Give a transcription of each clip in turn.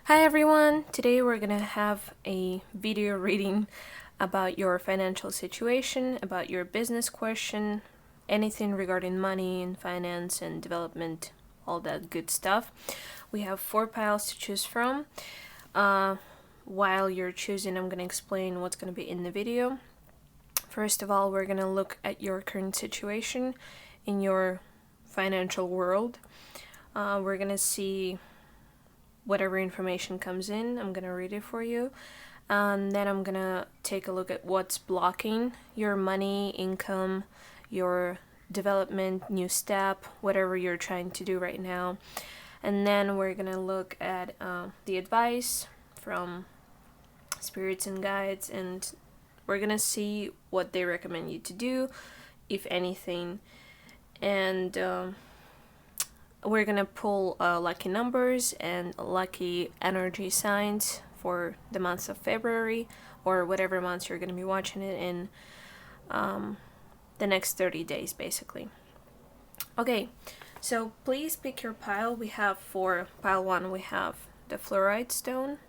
Hi everyone! Today we're gonna have a video reading about your financial situation, about your business question, anything regarding money and finance and development, all that good stuff. We have 4 piles to choose from. While you're choosing, I'm gonna explain what's gonna be in the video. First of all, we're gonna look at your current situation in your financial world. We're gonna see whatever information comes in. I'm gonna read it for you, and then I'm gonna take a look at what's blocking your money, income, your development, new step, whatever you're trying to do right now. And then we're gonna look at the advice from spirits and guides, and we're gonna see what they recommend you to do, if anything. And we're gonna pull lucky numbers and lucky energy signs for the months of February, or whatever months you're gonna be watching it in, the next 30 days basically. Okay, so please pick your pile. We have for pile 1 we have the Fluorite stone.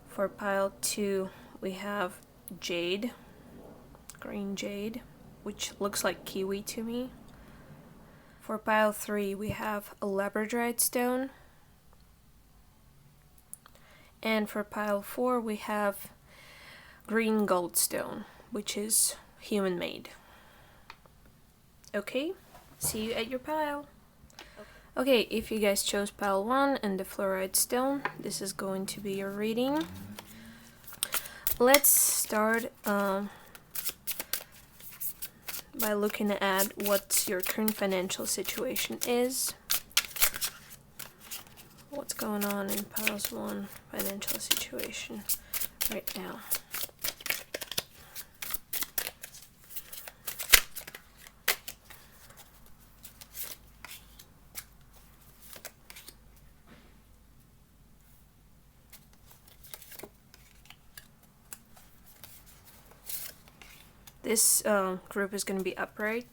For pile 2 we have Jade, green jade, which looks like kiwi to me. For pile 3 we have a Labradorite stone. And for pile 4 we have green Goldstone, which is human made. Okay, see you at your pile. Okay, if you guys chose pile 1 and the Fluorite stone, this is going to be your reading. Let's start by looking at what your current financial situation is. What's going on in piles 1 financial situation right now. This group is going to be upright.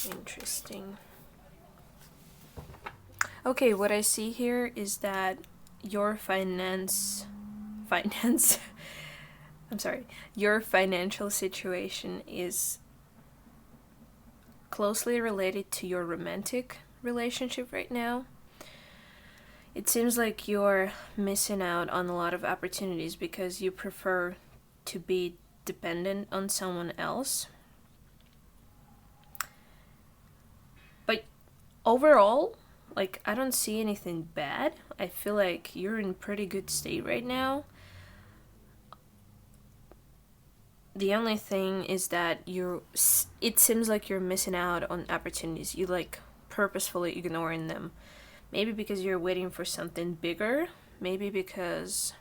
Interesting. Okay, what I see here is that your your financial situation is closely related to your romantic relationship right now. It seems like you're missing out on a lot of opportunities because you prefer to be dependent on someone else. But overall, like, I don't see anything bad. I feel like you're in pretty good state right now. The only thing is that it seems like you're missing out on opportunities. You like purposefully ignoring them. Maybe because you're waiting for something bigger. Maybe because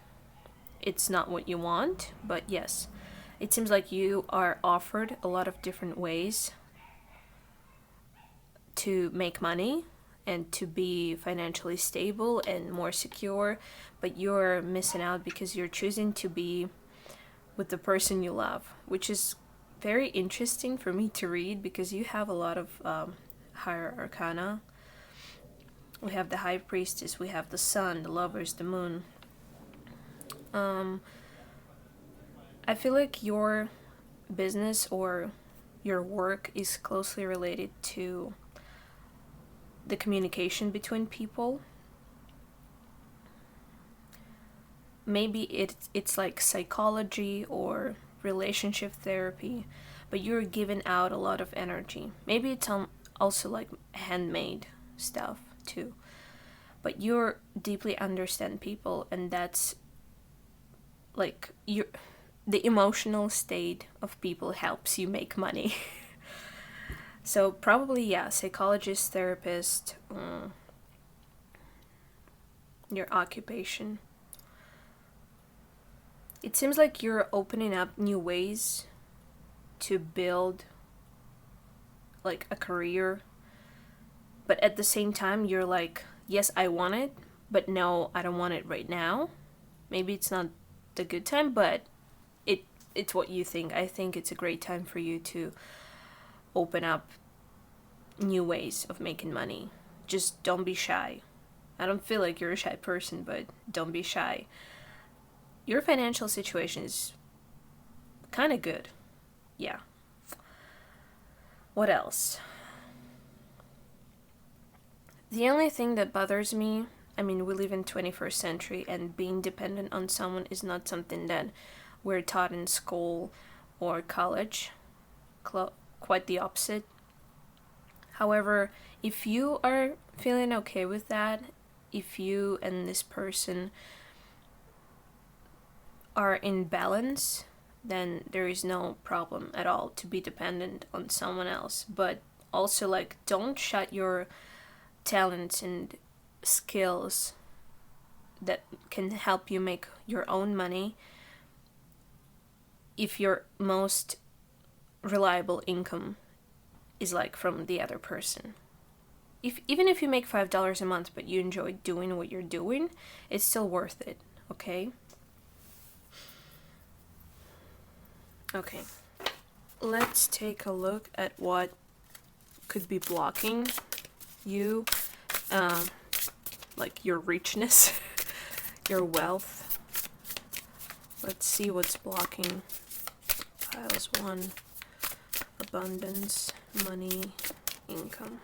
it's not what you want. But yes, it seems like you are offered a lot of different ways to make money and to be financially stable and more secure. But you're missing out because you're choosing to be with the person you love, which is very interesting for me to read because you have a lot of higher arcana. We have the High Priestess, we have the Sun, the Lovers, the Moon. I feel like your business or your work is closely related to the communication between people. Maybe it's like psychology or relationship therapy, but you're giving out a lot of energy. Maybe it's also like handmade stuff too. But you deeply understand people, and that's like the emotional state of people helps you make money. So probably, yeah, psychologist, therapist, your occupation. It seems like you're opening up new ways to build like a career, but at the same time you're like, yes, I want it, but no, I don't want it right now. Maybe it's not the good time, but it's what you think. I think it's a great time for you to open up new ways of making money. Just don't be shy. I don't feel like you're a shy person, but don't be shy. Your financial situation is kind of good. Yeah. What else? The only thing that bothers me, I mean, we live in 21st century, and being dependent on someone is not something that we're taught in school or college. Quite the opposite. However, if you are feeling okay with that, if you and this person are in balance, then there is no problem at all to be dependent on someone else. But also, like, don't shut your talents and skills that can help you make your own money if your most reliable income is like from the other person. Even if you make $5 a month but you enjoy doing what you're doing, it's still worth it, okay? Okay, let's take a look at what could be blocking you, like your richness, your wealth. Let's see what's blocking. Piles 1, abundance, money, income.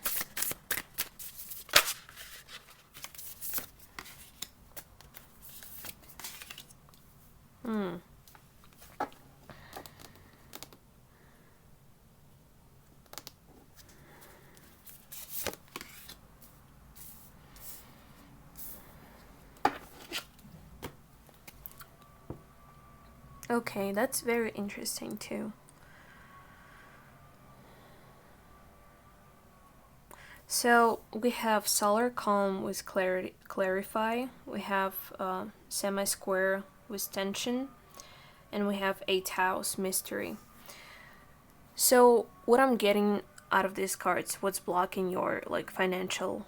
Okay, that's very interesting too. So we have solar calm with clarify, we have semi-square with tension, and we have 8th house mystery. So what I'm getting out of these cards, what's blocking your like financial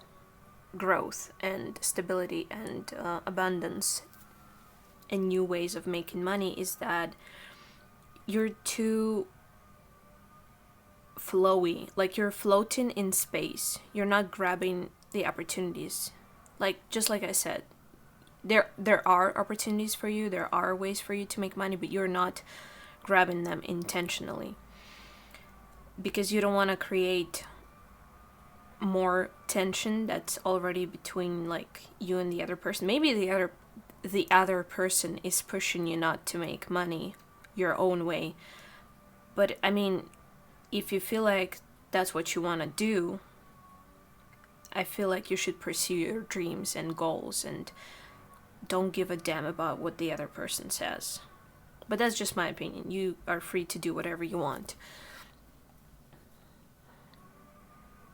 growth and stability and abundance and new ways of making money, is that you're too flowy, like you're floating in space. You're not grabbing the opportunities. Like, just like I said, there are opportunities for you, there are ways for you to make money, but you're not grabbing them intentionally because you don't want to create more tension that's already between like you and the other person. Maybe the other person is pushing you not to make money your own way, but I mean, if you feel like that's what you want to do, I feel like you should pursue your dreams and goals and don't give a damn about what the other person says. But that's just my opinion. You are free to do whatever you want.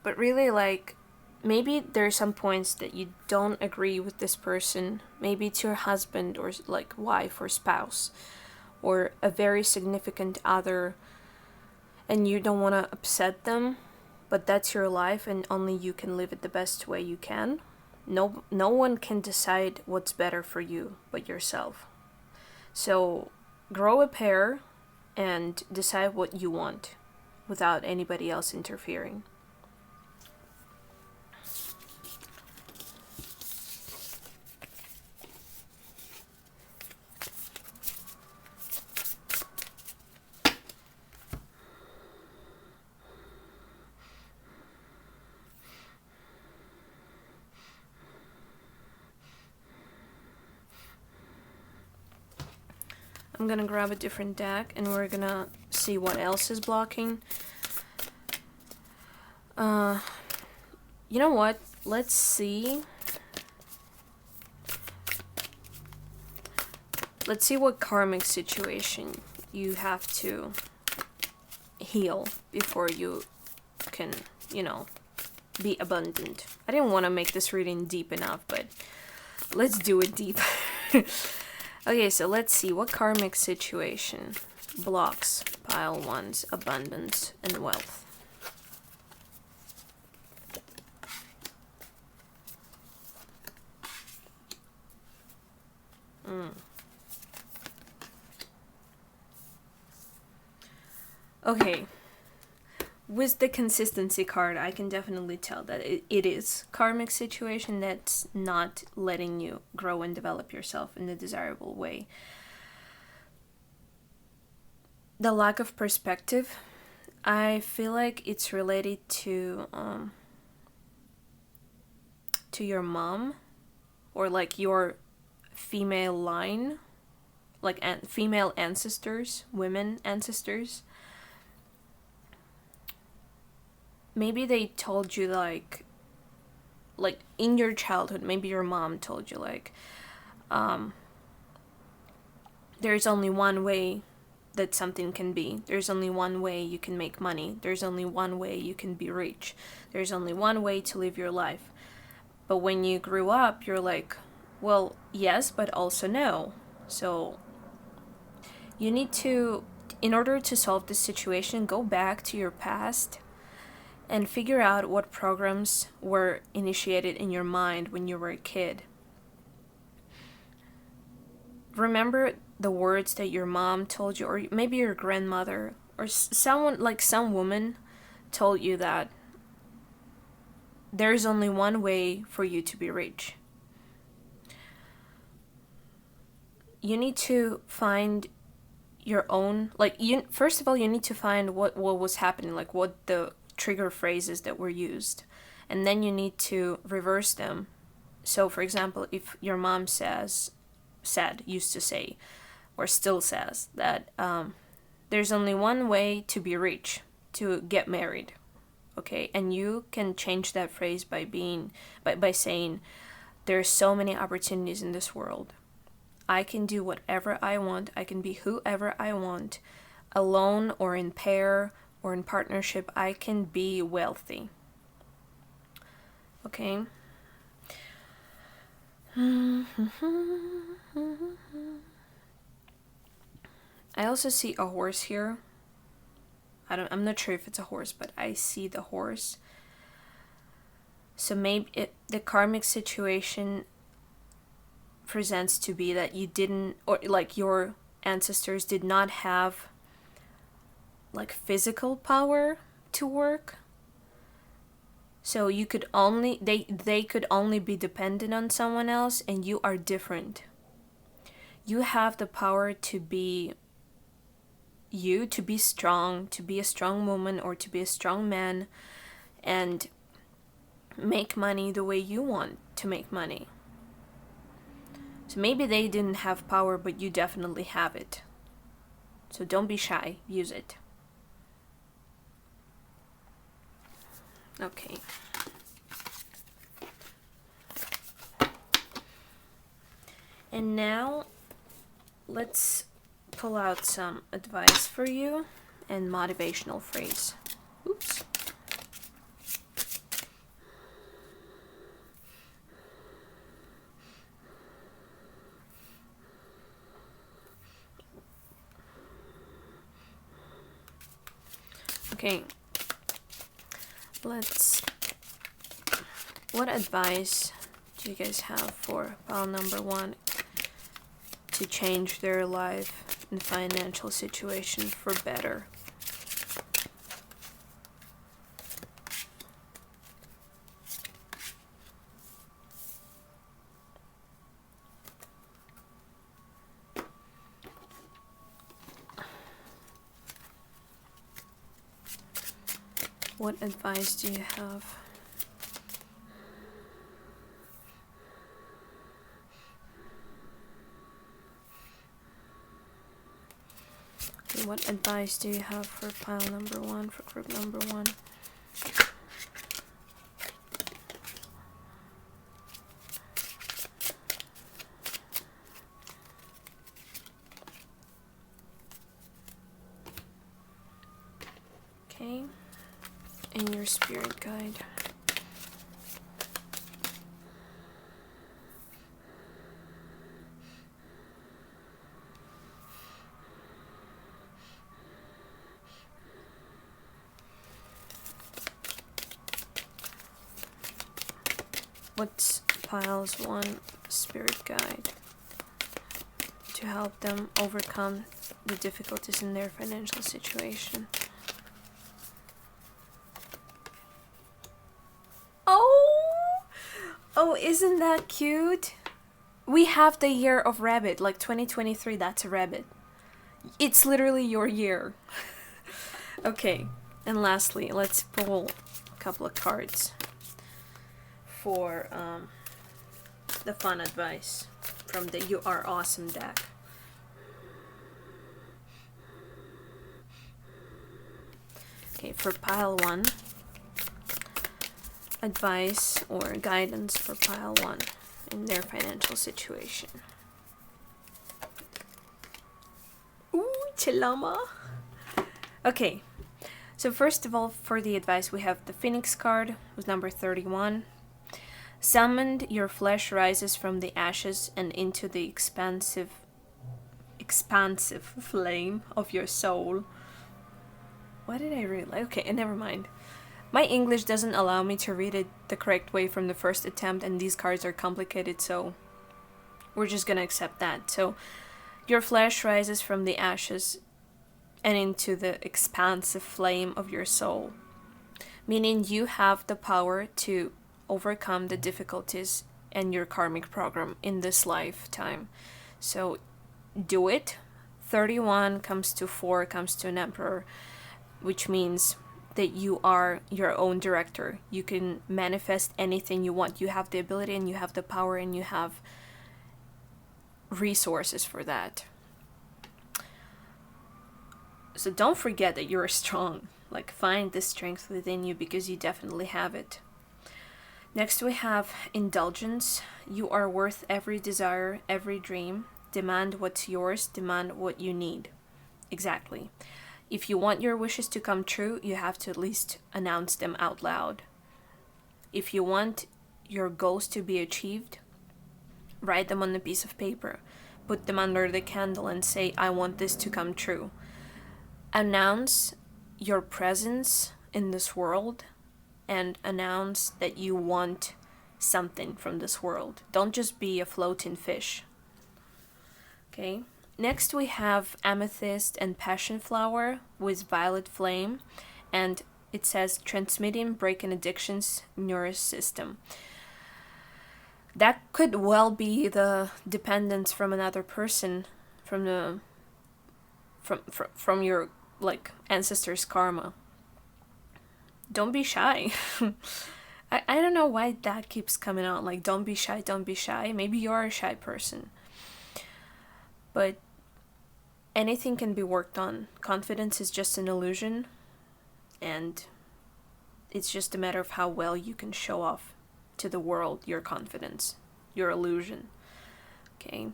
But really, like, maybe there are some points that you don't agree with this person. Maybe it's your husband or like wife or spouse or a very significant other, and you don't want to upset them, but that's your life and only you can live it the best way you can. No one can decide what's better for you but yourself. So grow a pair and decide what you want without anybody else interfering. I'm gonna grab a different deck and we're gonna see what else is blocking. You know what? Let's see. Let's see what karmic situation you have to heal before you can, be abundant. I didn't want to make this reading deep enough, but let's do it deep. Okay, so let's see what karmic situation blocks pile 1's abundance and wealth. Okay. With the consistency card, I can definitely tell that it is karmic situation that's not letting you grow and develop yourself in a desirable way. The lack of perspective, I feel like it's related to your mom, or like your female line, like female ancestors, women ancestors. Maybe they told you like in your childhood, maybe your mom told you like, there's only one way that something can be. There's only one way you can make money. There's only one way you can be rich. There's only one way to live your life. But when you grew up, you're like, well, yes, but also no. So you need to, in order to solve this situation, go back to your past and figure out what programs were initiated in your mind when you were a kid. Remember the words that your mom told you, or maybe your grandmother, or someone, like some woman told you that there's only one way for you to be rich. You need to find your own, like, first of all, you need to find what was happening, like what the trigger phrases that were used, and then you need to reverse them. So for example, if your mom used to say, or still says, that there's only one way to be rich, to get married, okay, and you can change that phrase by saying, there's so many opportunities in this world. I can do whatever I want. I can be whoever I want, alone or in pair or in partnership. I can be wealthy. Okay? I also see a horse here. I'm not sure if it's a horse, but I see the horse. So maybe the karmic situation presents to be that you didn't, or like your ancestors did not have like physical power to work. So you could only, they could only be dependent on someone else, and you are different. You have the power to be you, to be strong, to be a strong woman or to be a strong man, and make money the way you want to make money. So maybe they didn't have power, but you definitely have it. So don't be shy, use it. Okay. And now let's pull out some advice for you and motivational phrase. Oops. Okay. What advice do you guys have for pile number 1 to change their life and financial situation for better? What advice do you have? Okay, what advice do you have for pile number 1, for group number 1? Okay. And your spirit guide. What's piles 1 spirit guide to help them overcome the difficulties in their financial situation? Oh, isn't that cute? We have the year of rabbit, like 2023, that's a rabbit. It's literally your year. Okay, and lastly, let's pull a couple of cards for the fun advice from the You Are Awesome deck. Okay, for pile 1, advice or guidance for pile 1 in their financial situation. Ooh, Chilama. Okay, so first of all, for the advice, we have the Phoenix card, with number 31. Summoned, your flesh rises from the ashes and into the expansive flame of your soul. What did I read? Okay, never mind. My English doesn't allow me to read it the correct way from the first attempt, and these cards are complicated, so we're just gonna accept that. So, your flesh rises from the ashes and into the expansive flame of your soul, meaning you have the power to overcome the difficulties and your karmic program in this lifetime. So do it. 31 comes to 4, comes to an emperor, which means that you are your own director. You can manifest anything you want. You have the ability and you have the power and you have resources for that. So don't forget that you're strong. Like, find the strength within you, because you definitely have it. Next we have indulgence. You are worth every desire, every dream. Demand what's yours, demand what you need. Exactly. If you want your wishes to come true, you have to at least announce them out loud. If you want your goals to be achieved, write them on a piece of paper. Put them under the candle and say, I want this to come true. Announce your presence in this world and announce that you want something from this world. Don't just be a floating fish. Okay. Next we have amethyst and passion flower with violet flame, and it says transmitting, breaking addictions in your system. That could well be the dependence from another person, from your like ancestors' karma. Don't be shy. I don't know why that keeps coming out, like don't be shy, don't be shy. Maybe you're a shy person. But anything can be worked on. Confidence is just an illusion, and it's just a matter of how well you can show off to the world your confidence, your illusion. Okay.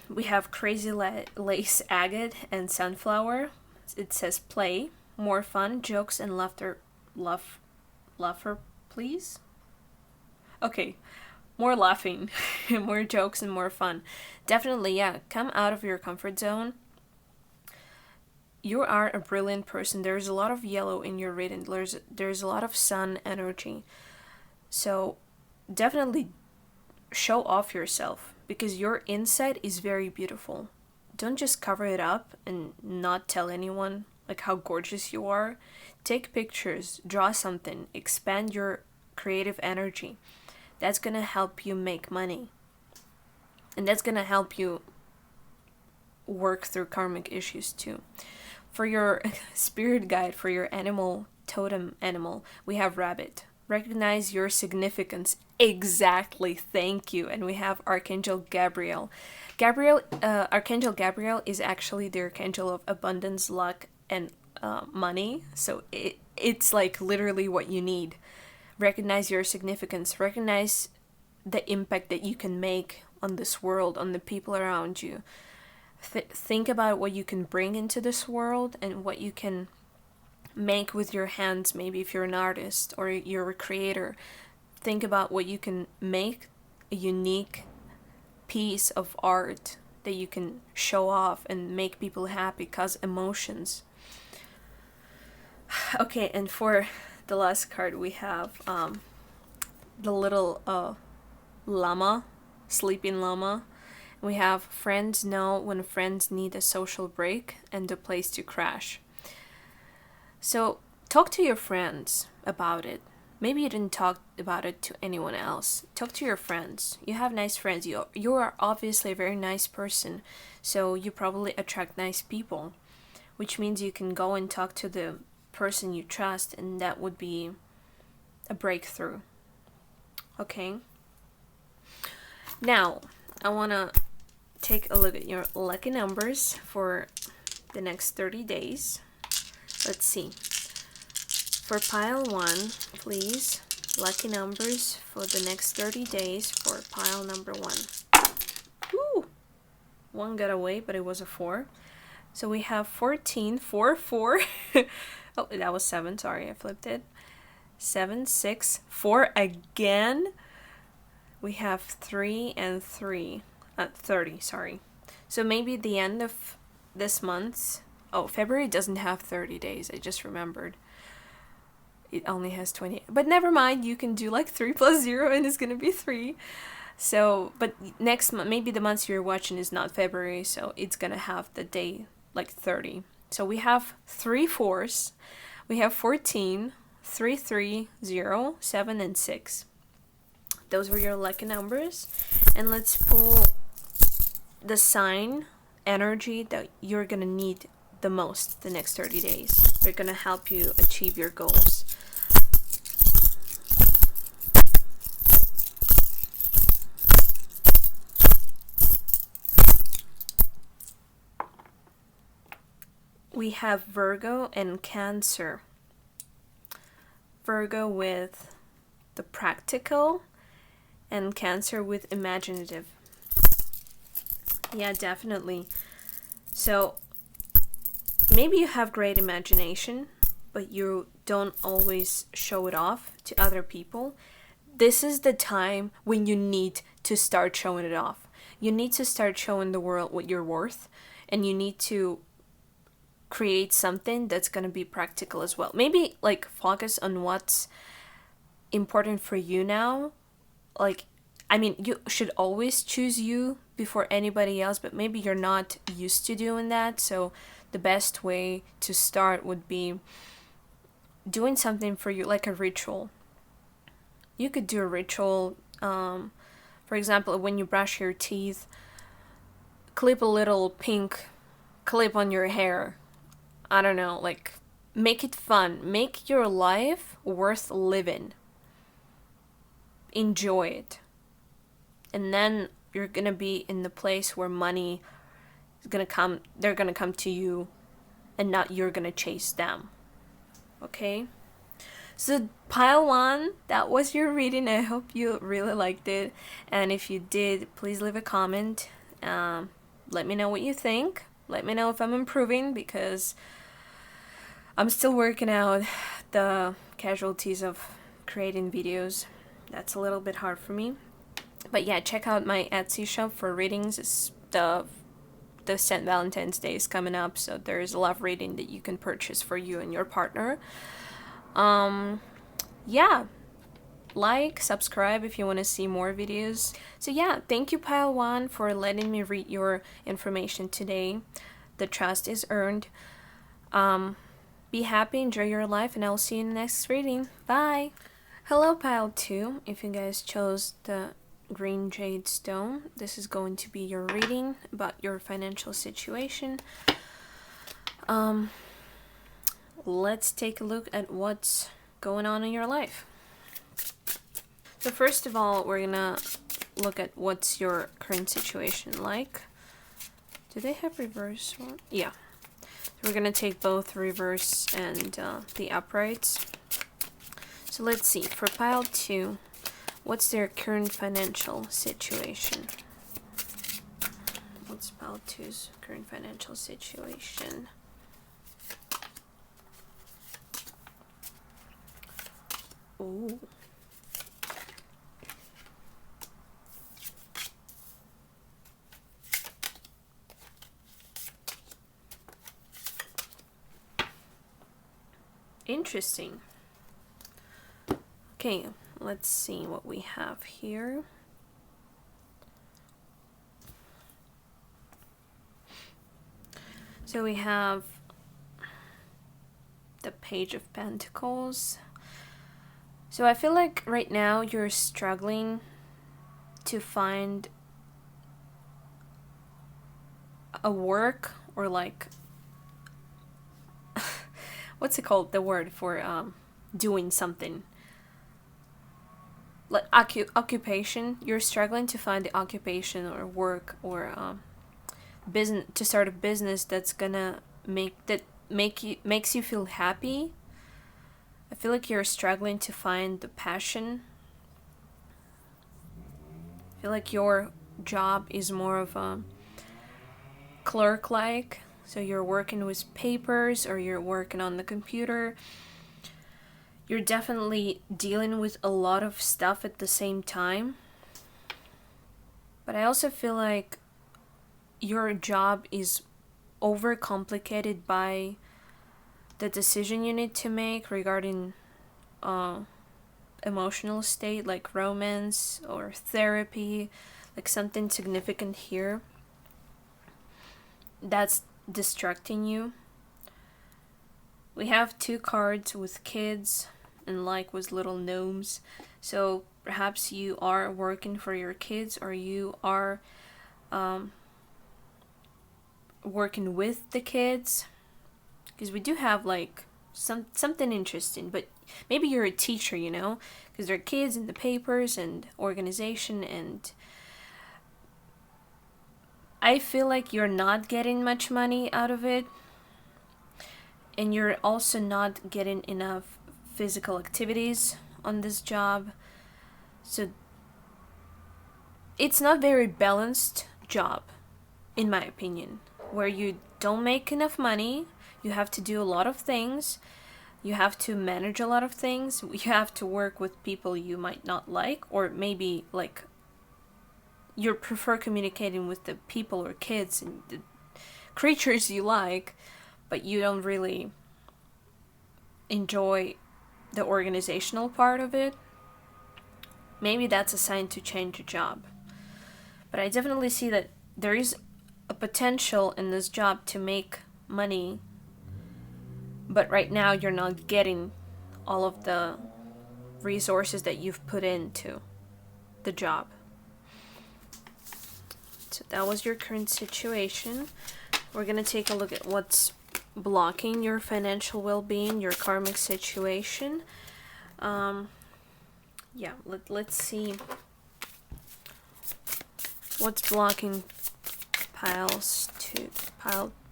We have crazy lace agate and sunflower. It says play, more fun, jokes and laughter, please. Okay, more laughing, more jokes and more fun. Definitely, yeah. Come out of your comfort zone. You are a brilliant person. There's a lot of yellow in your reading. There's a lot of sun energy. So definitely show off yourself, because your inside is very beautiful. Don't just cover it up and not tell anyone like how gorgeous you are. Take pictures, draw something, expand your creative energy. That's gonna help you make money. And that's gonna help you work through karmic issues too. For your spirit guide, for your animal, totem animal, we have rabbit. Recognize your significance. Exactly, thank you. And we have Archangel Gabriel. Archangel Gabriel is actually the archangel of abundance, luck, and money. So it's like literally what you need. Recognize your significance. Recognize the impact that you can make on this world, on the people around you. Think about what you can bring into this world and what you can make with your hands. Maybe if you're an artist or you're a creator, think about what you can make, a unique piece of art that you can show off and make people happy, cause emotions. Okay, and for the last card we have the little llama, sleeping llama. We have friends know when friends need a social break and a place to crash. So talk to your friends about it. Maybe you didn't talk about it to anyone else. Talk to your friends. You have nice friends. You are obviously a very nice person, so you probably attract nice people, which means you can go and talk to the person you trust, and that would be a breakthrough. Okay? Now, I want to take a look at your lucky numbers for the next 30 days. Let's see. For pile 1, please, lucky numbers for the next 30 days for pile number 1. Woo! 1 got away, but it was a 4. So we have 14, 4, 4. Oh, that was 7, sorry, I flipped it. 7, 6, 4 again. We have 3 and 3. 30, sorry. So maybe the end of this month. Oh, February doesn't have 30 days, I just remembered. It only has 20, but never mind, you can do like 3 plus 0 and it's gonna be 3. So, but next month, maybe the month you're watching is not February, so it's gonna have the day like 30. So we have 3 4s, we have 14, 3 3, 0, 7, and 6. Those were your lucky numbers. And let's pull the sign energy that you're gonna need the most the next 30 days. They're gonna help you achieve your goals. We have Virgo and Cancer. Virgo with the practical and Cancer with imaginative. Yeah, definitely. So maybe you have great imagination, but you don't always show it off to other people. This is the time when you need to start showing it off. You need to start showing the world what you're worth, and you need to create something that's going to be practical as well. Maybe like focus on what's important for you now. Like, I mean, you should always choose you before anybody else, but maybe you're not used to doing that. So the best way to start would be doing something for you, like a ritual. You could do a ritual, for example, when you brush your teeth, clip a little pink clip on your hair. I don't know, like, make it fun. Make your life worth living. Enjoy it. And then you're gonna be in the place where money is gonna come, they're gonna come to you, and not you're gonna chase them. Okay? So pile 1, that was your reading. I hope you really liked it. And if you did, please leave a comment. Let me know what you think. Let me know if I'm improving, because I'm still working out the casualties of creating videos. That's a little bit hard for me. But yeah, check out my Etsy shop for readings. It's the St. Valentine's Day is coming up, so there's a lot of reading that you can purchase for you and your partner. Yeah, like, subscribe if you want to see more videos. So yeah, thank you pile 1 for letting me read your information today. The trust is earned. Be happy, enjoy your life, and I'll see you in the next reading. Bye! Hello pile 2, if you guys chose the green jade stone, this is going to be your reading about your financial situation. Let's take a look at what's going on in your life. So first of all, we're gonna look at what's your current situation like. Do they have reverse one? Yeah. So we're gonna take both reverse and the uprights. So let's see, for pile 2, what's their current financial situation? What's pile 2's current financial situation? Ooh. Interesting. Okay, let's see what we have here. So we have the Page of Pentacles. So I feel like right now you're struggling to find a work, or like what's it called, the word for doing something like occupation. You're struggling to find the occupation or work or business, to start a business that's gonna makes you feel happy. I feel like you're struggling to find the passion. I feel like your job is more of a clerk like, so you're working with papers or you're working on the computer. You're definitely dealing with a lot of stuff at the same time. But I also feel like your job is overcomplicated by the decision you need to make regarding emotional state, like romance or therapy, like something significant here that's distracting you. We have 2 cards with kids and like with little gnomes. So perhaps you are working for your kids, or you are working with the kids, because we do have like something interesting. But maybe you're a teacher, you know, because there are kids in the papers and organization, and I feel like you're not getting much money out of it, and you're also not getting enough physical activities on this job. So it's not very balanced job, in my opinion, where you don't make enough money, you have to do a lot of things, you have to manage a lot of things, you have to work with people you might not like, or maybe like you prefer communicating with the people or kids and the creatures you like, but you don't really enjoy the organizational part of it. Maybe that's a sign to change a job. But I definitely see that there is a potential in this job to make money, but right now you're not getting all of the resources that you've put into the job. So that was your current situation. We're gonna take a look at what's blocking your financial well-being, your karmic situation. Let's see what's blocking pile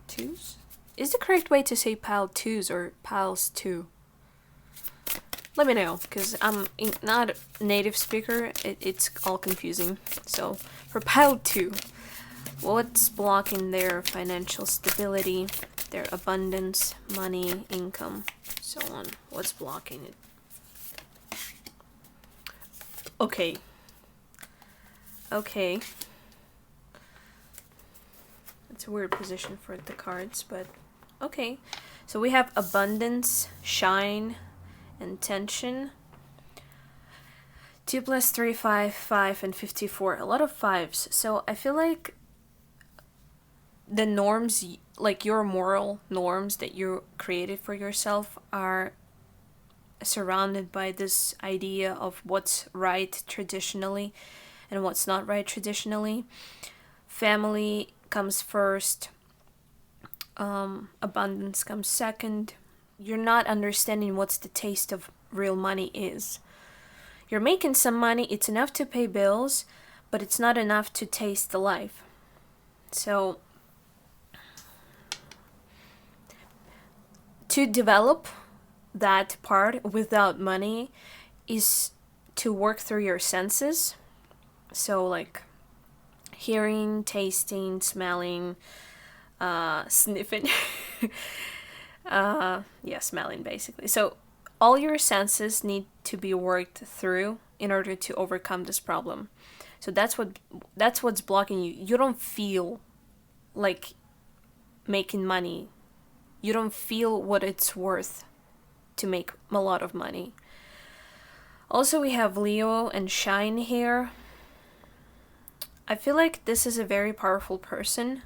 twos. Is the correct way to say pile twos or piles two? Let me know, because I'm not a native speaker. It's all confusing. So for pile 2, what's blocking their financial stability, their abundance, money, income, so on? What's blocking it? Okay. It's a weird position for the cards, but okay. So we have abundance, shine, and tension. 2 + 3, 5, and 54. A lot of 5s. So I feel like the norms, like your moral norms that you created for yourself, are surrounded by this idea of what's right traditionally and what's not right traditionally. Family comes first, abundance comes second. You're not understanding what's the taste of real money is. You're making some money, it's enough to pay bills, but it's not enough to taste the life. So to develop that part without money is to work through your senses. So like hearing, tasting, smelling, sniffing. Smelling basically. So all your senses need to be worked through in order to overcome this problem. So that's what's blocking you. You don't feel like making money. You don't feel what it's worth to make a lot of money. Also, we have Leo and Shine here. I feel like this is a very powerful person.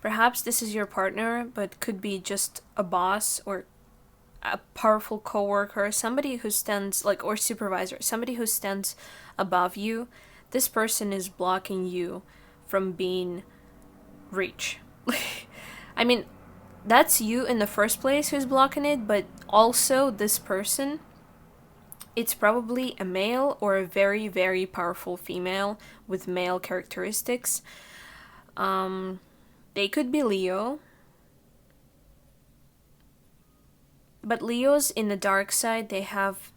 Perhaps this is your partner, but could be just a boss or a powerful coworker, somebody who stands like, or supervisor, somebody who stands above you, this person is blocking you from being rich. I mean, that's you in the first place who's blocking it, but also this person, it's probably a male or a very, very powerful female with male characteristics. They could be Leo, but Leos in the dark side, they have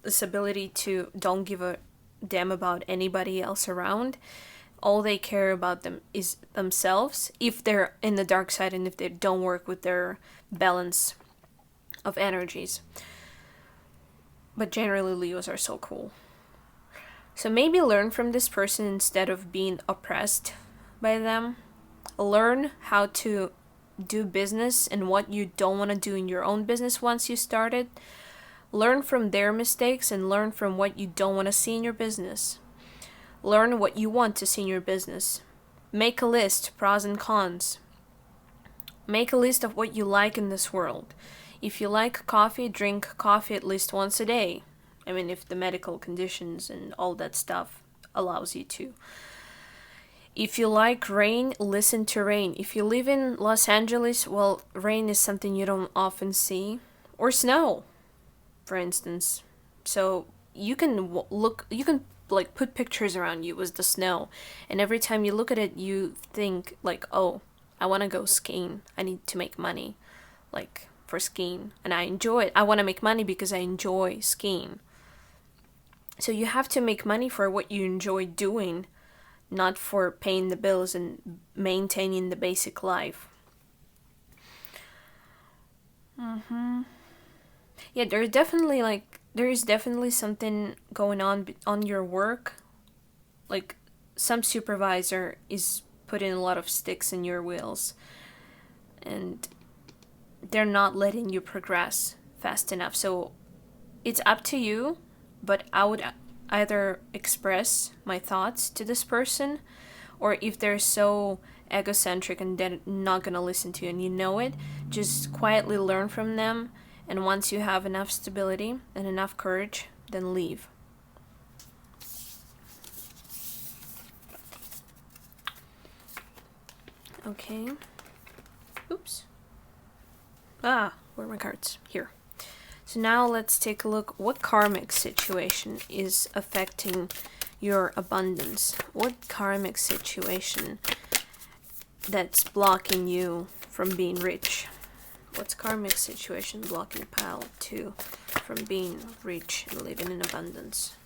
this ability to don't give a damn about anybody else around. All they care about them is themselves, if they're in the dark side and if they don't work with their balance of energies. But generally, Leos are so cool. So maybe learn from this person instead of being oppressed by them. Learn how to do business and what you don't want to do in your own business once you start it. Learn from their mistakes and learn from what you don't want to see in your business. Learn what you want to see in your business. Make a list, pros and cons. Make a list of what you like in this world. If you like coffee, drink coffee at least once a day. I mean, if the medical conditions and all that stuff allows you to. If you like rain, listen to rain. If you live in Los Angeles, well, rain is something you don't often see. Or snow, for instance. So you can like put pictures around you with the snow, and every time you look at it, you think like, oh, I want to go skiing. I need to make money, like, for skiing, and I enjoy it. I want to make money because I enjoy skiing. So you have to make money for what you enjoy doing, not for paying the bills and maintaining the basic life. Yeah, there is definitely something going on your work. Like, some supervisor is putting a lot of sticks in your wheels, and they're not letting you progress fast enough. So it's up to you, but I would either express my thoughts to this person, or if they're so egocentric and they're not gonna listen to you and you know it, just quietly learn from them, and once you have enough stability and enough courage, then leave. Okay. Oops. Where are my cards? Here. So now let's take a look what karmic situation is affecting your abundance. What karmic situation that's blocking you from being rich? What's karmic situation blocking pile 2 from being rich and living in abundance?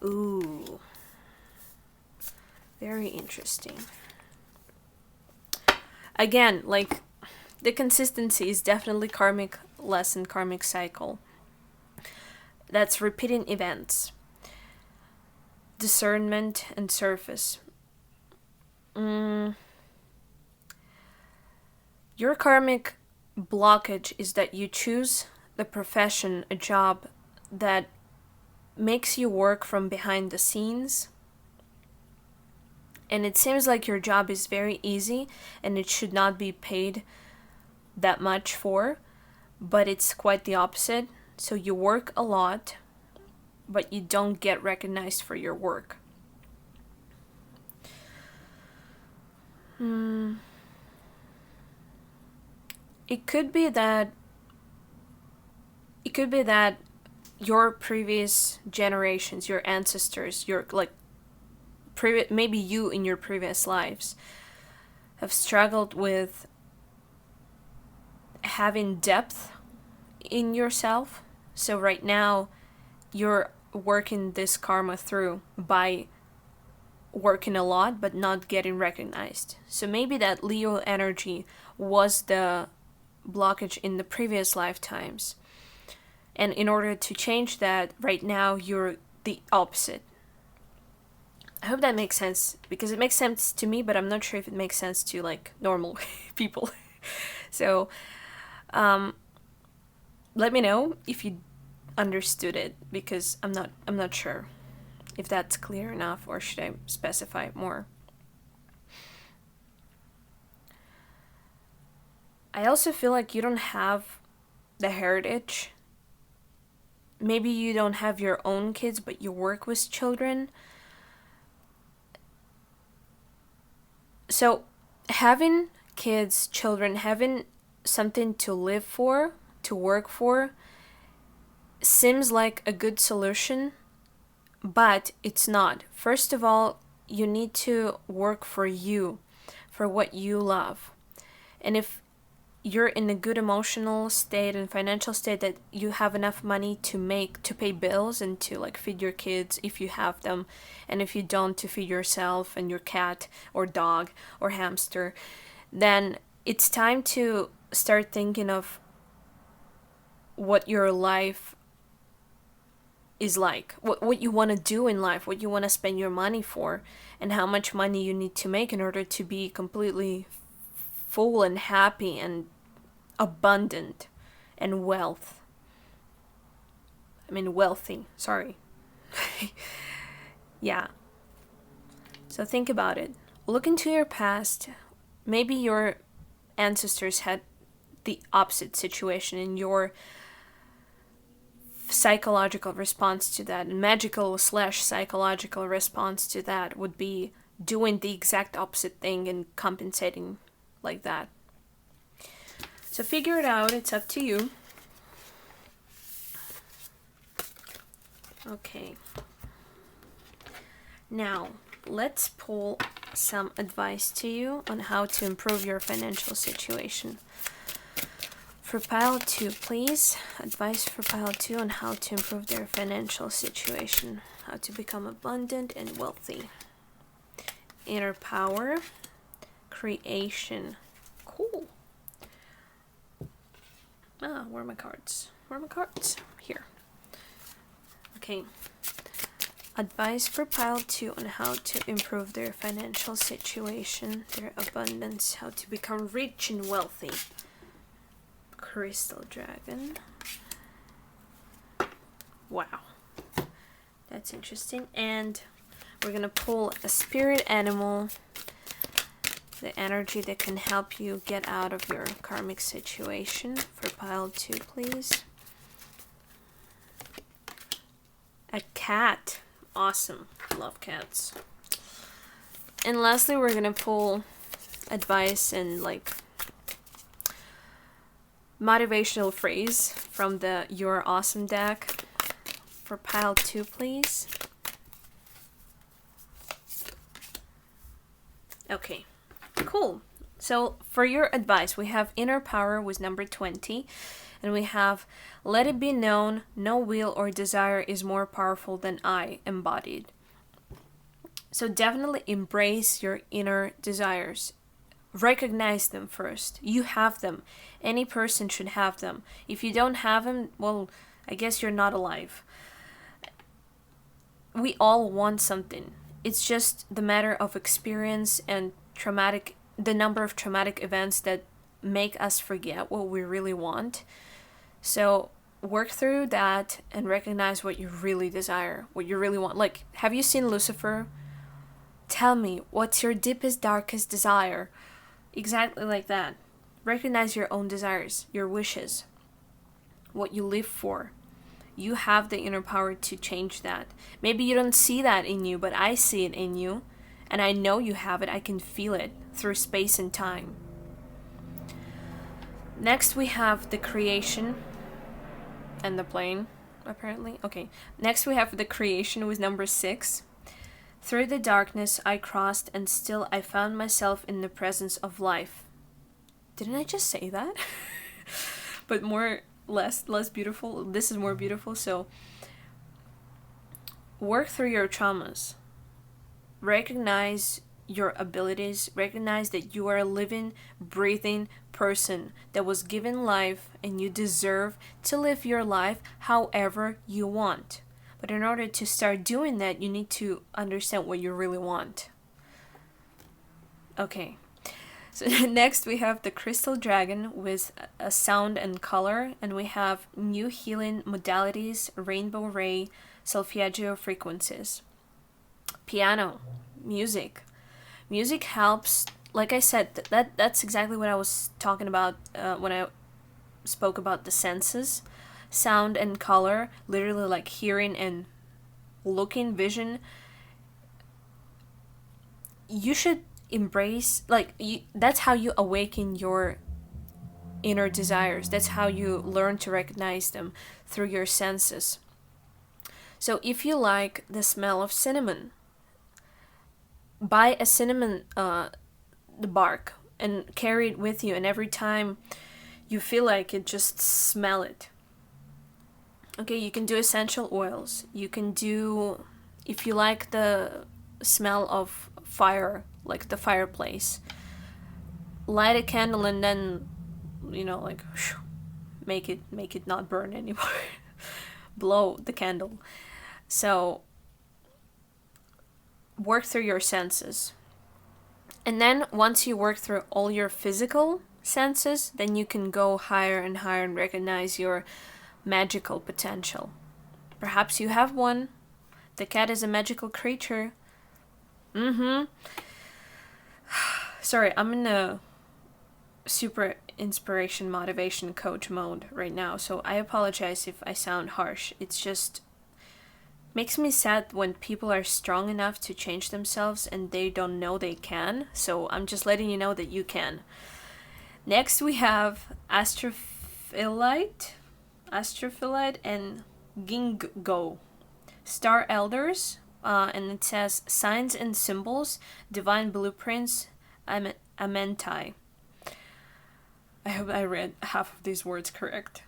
Ooh. Very interesting. Again, like, the consistency is definitely karmic lesson, karmic cycle. That's repeating events. Discernment and surface. Your karmic blockage is that you choose the profession, a job that makes you work from behind the scenes. And it seems like your job is very easy and it should not be paid that much for, but it's quite the opposite. So you work a lot, but you don't get recognized for your work. It could be that your previous generations, your ancestors, your maybe you in your previous lives have struggled with having depth in yourself. So right now you're working this karma through by working a lot but not getting recognized. So maybe that Leo energy was the blockage in the previous lifetimes, and in order to change that, right now you're the opposite. I hope that makes sense, because it makes sense to me, but I'm not sure if it makes sense to like normal people. So let me know if you understood it, because I'm not sure if that's clear enough, or should I specify more. I also feel like you don't have the heritage. Maybe you don't have your own kids, but you work with children. So having kids, children, having something to live for, to work for, seems like a good solution, but it's not. First of all, you need to work for you, for what you love. And if you're in a good emotional state and financial state that you have enough money to pay bills and to like feed your kids if you have them, and if you don't, to feed yourself and your cat or dog or hamster, then it's time to start thinking of what your life is like, what you want to do in life, what you want to spend your money for, and how much money you need to make in order to be completely full and happy and abundant and wealthy, sorry. Yeah. So think about it. Look into your past. Maybe your ancestors had the opposite situation, and your psychological response to that, magical / psychological response to that, would be doing the exact opposite thing and compensating like that. So figure it out. It's up to you. Okay. Now, let's pull some advice to you on how to improve your financial situation. For pile 2, please. Advice for pile 2 on how to improve their financial situation. How to become abundant and wealthy. Inner power. Creation. Cool. Where are my cards? Here. Okay. Advice for pile 2 on how to improve their financial situation, their abundance, how to become rich and wealthy. Crystal dragon. Wow. That's interesting. And we're gonna pull a spirit animal, the energy that can help you get out of your karmic situation. For pile 2, please. A cat. Awesome. Love cats. And lastly, we're gonna pull advice and like motivational phrase from the You're Awesome deck. For pile 2, please. Okay. Cool. So for your advice, we have inner power with number 20, and we have let it be known no will or desire is more powerful than I embodied. So definitely embrace your inner desires. Recognize them first. You have them. Any person should have them. If you don't have them, well, I guess you're not alive. We all want something. It's just the matter of experience and the number of traumatic events that make us forget what we really want. So work through that and recognize what you really desire, what you really want. Like, have you seen Lucifer? Tell me, what's your deepest, darkest desire? Exactly like that. Recognize your own desires, your wishes, what you live for. You have the inner power to change that. Maybe you don't see that in you, but I see it in you. And I know you have it. I can feel it through space and time. Next we have the creation and the plane, apparently. Okay. Next we have the creation with number 6. Through the darkness I crossed, and still I found myself in the presence of life. Didn't I just say that? But less beautiful. This is more beautiful. So work through your traumas. Recognize your abilities. Recognize that you are a living, breathing person that was given life, and you deserve to live your life however you want. But in order to start doing that, you need to understand what you really want. Okay. So next we have the crystal dragon with a sound and color, and we have new healing modalities, rainbow ray, solfeggio frequencies. Piano, music. Music helps like I said, that's exactly what I was talking about when I spoke about the senses, sound and color, literally like hearing and looking, vision. You should embrace, like, that's how you awaken your inner desires. That's how you learn to recognize them, through your senses. So if you like the smell of cinnamon, buy a cinnamon the bark and carry it with you, and every time you feel like it, just smell it. Okay, you can do essential oils. You can do, if you like the smell of fire, like the fireplace, light a candle and then, like, make it not burn anymore. Blow the candle. So work through your senses. And then once you work through all your physical senses, then you can go higher and higher and recognize your magical potential. Perhaps you have one. The cat is a magical creature. Sorry, I'm in a super inspiration motivation coach mode right now, so I apologize if I sound harsh. It's just makes me sad when people are strong enough to change themselves and they don't know they can. So I'm just letting you know that you can. Next we have astrophyllite and ginkgo, star elders, and it says signs and symbols, divine blueprints, amentai. I hope I read half of these words correct.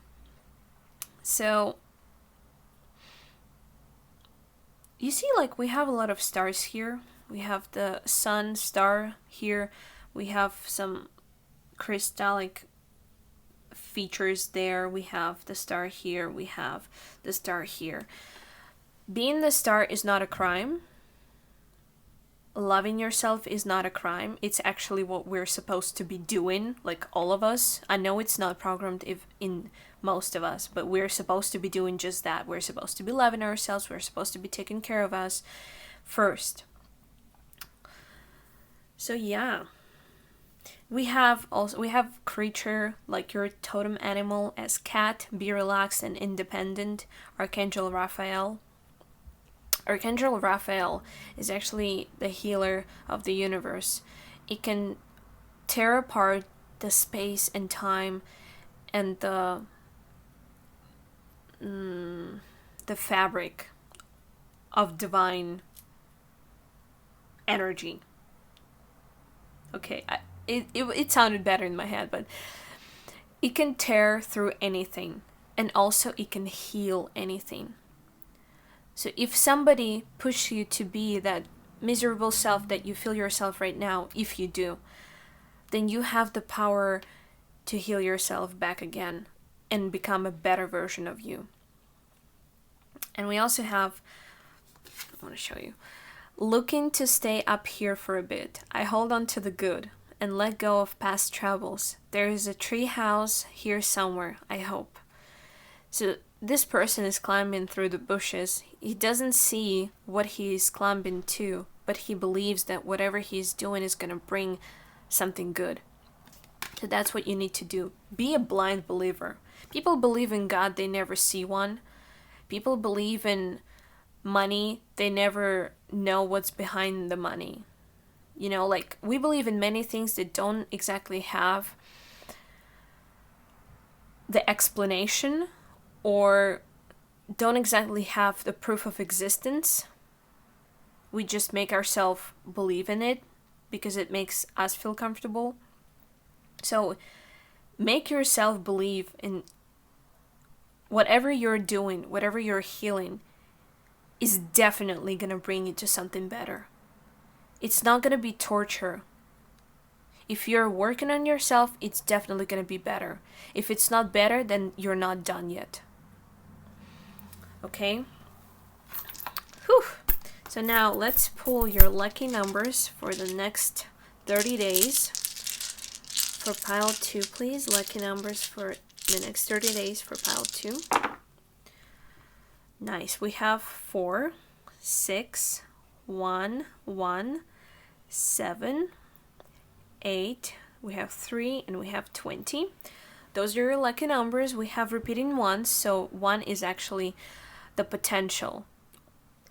So you see, like, we have a lot of stars here. We have the sun star here. We have some crystallic features there. We have the star here. We have the star here. Being the star is not a crime. Loving yourself is not a crime. It's actually what we're supposed to be doing, like all of us. I know it's not programmed in most of us, but we're supposed to be doing just that. We're supposed to be loving ourselves. We're supposed to be taking care of us first. So yeah, we have creature, like your totem animal, as cat. Be relaxed and independent. Archangel Raphael. Archangel Raphael is actually the healer of the universe. It can tear apart the space and time and the fabric of divine energy. Okay, it sounded better in my head, but it can tear through anything, and also it can heal anything. So if somebody pushes you to be that miserable self that you feel yourself right now, if you do, then you have the power to heal yourself back again and become a better version of you. And we also have, I want to show you, looking to stay up here for a bit. I hold on to the good and let go of past troubles. There is a tree house here somewhere, I hope. So this person is climbing through the bushes. He doesn't see what he is climbing to, but he believes that whatever he's doing is going to bring something good. So that's what you need to do. Be a blind believer. People believe in God, they never see one. People believe in money, they never know what's behind the money. Like, we believe in many things that don't exactly have the explanation or don't exactly have the proof of existence. We just make ourselves believe in it because it makes us feel comfortable. So make yourself believe in whatever you're doing, whatever you're healing is definitely going to bring you to something better. It's not going to be torture. If you're working on yourself, it's definitely going to be better. If it's not better, then you're not done yet. Okay? Whew. So now let's pull your lucky numbers for the next 30 days. For pile 2, please. Lucky numbers for the next 30 days for pile 2. Nice. We have 4, 6, 1, 1, 7, 8, we have 3, and we have 20. Those are your lucky numbers. We have repeating ones, so 1 is actually the potential.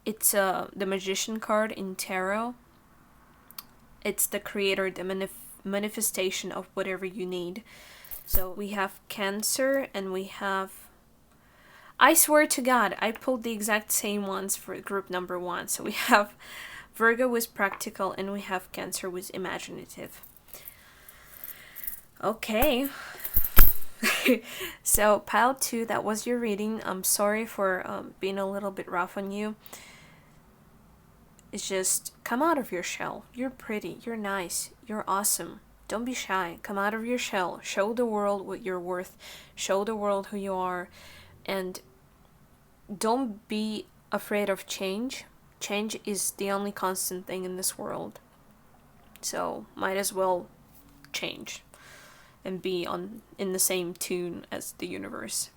It's the Magician card in Tarot. It's the creator, the manifestation of whatever you need. So we have Cancer, and we have... I swear to God, I pulled the exact same ones for group number 1. So we have Virgo was practical, and we have Cancer was imaginative. Okay. So pile 2, that was your reading. I'm sorry for being a little bit rough on you. It's just, come out of your shell. You're pretty, you're nice, you're awesome. Don't be shy. Come out of your shell. Show the world what you're worth. Show the world who you are. And don't be afraid of change. Change is the only constant thing in this world. So might as well change and be in the same tune as the universe.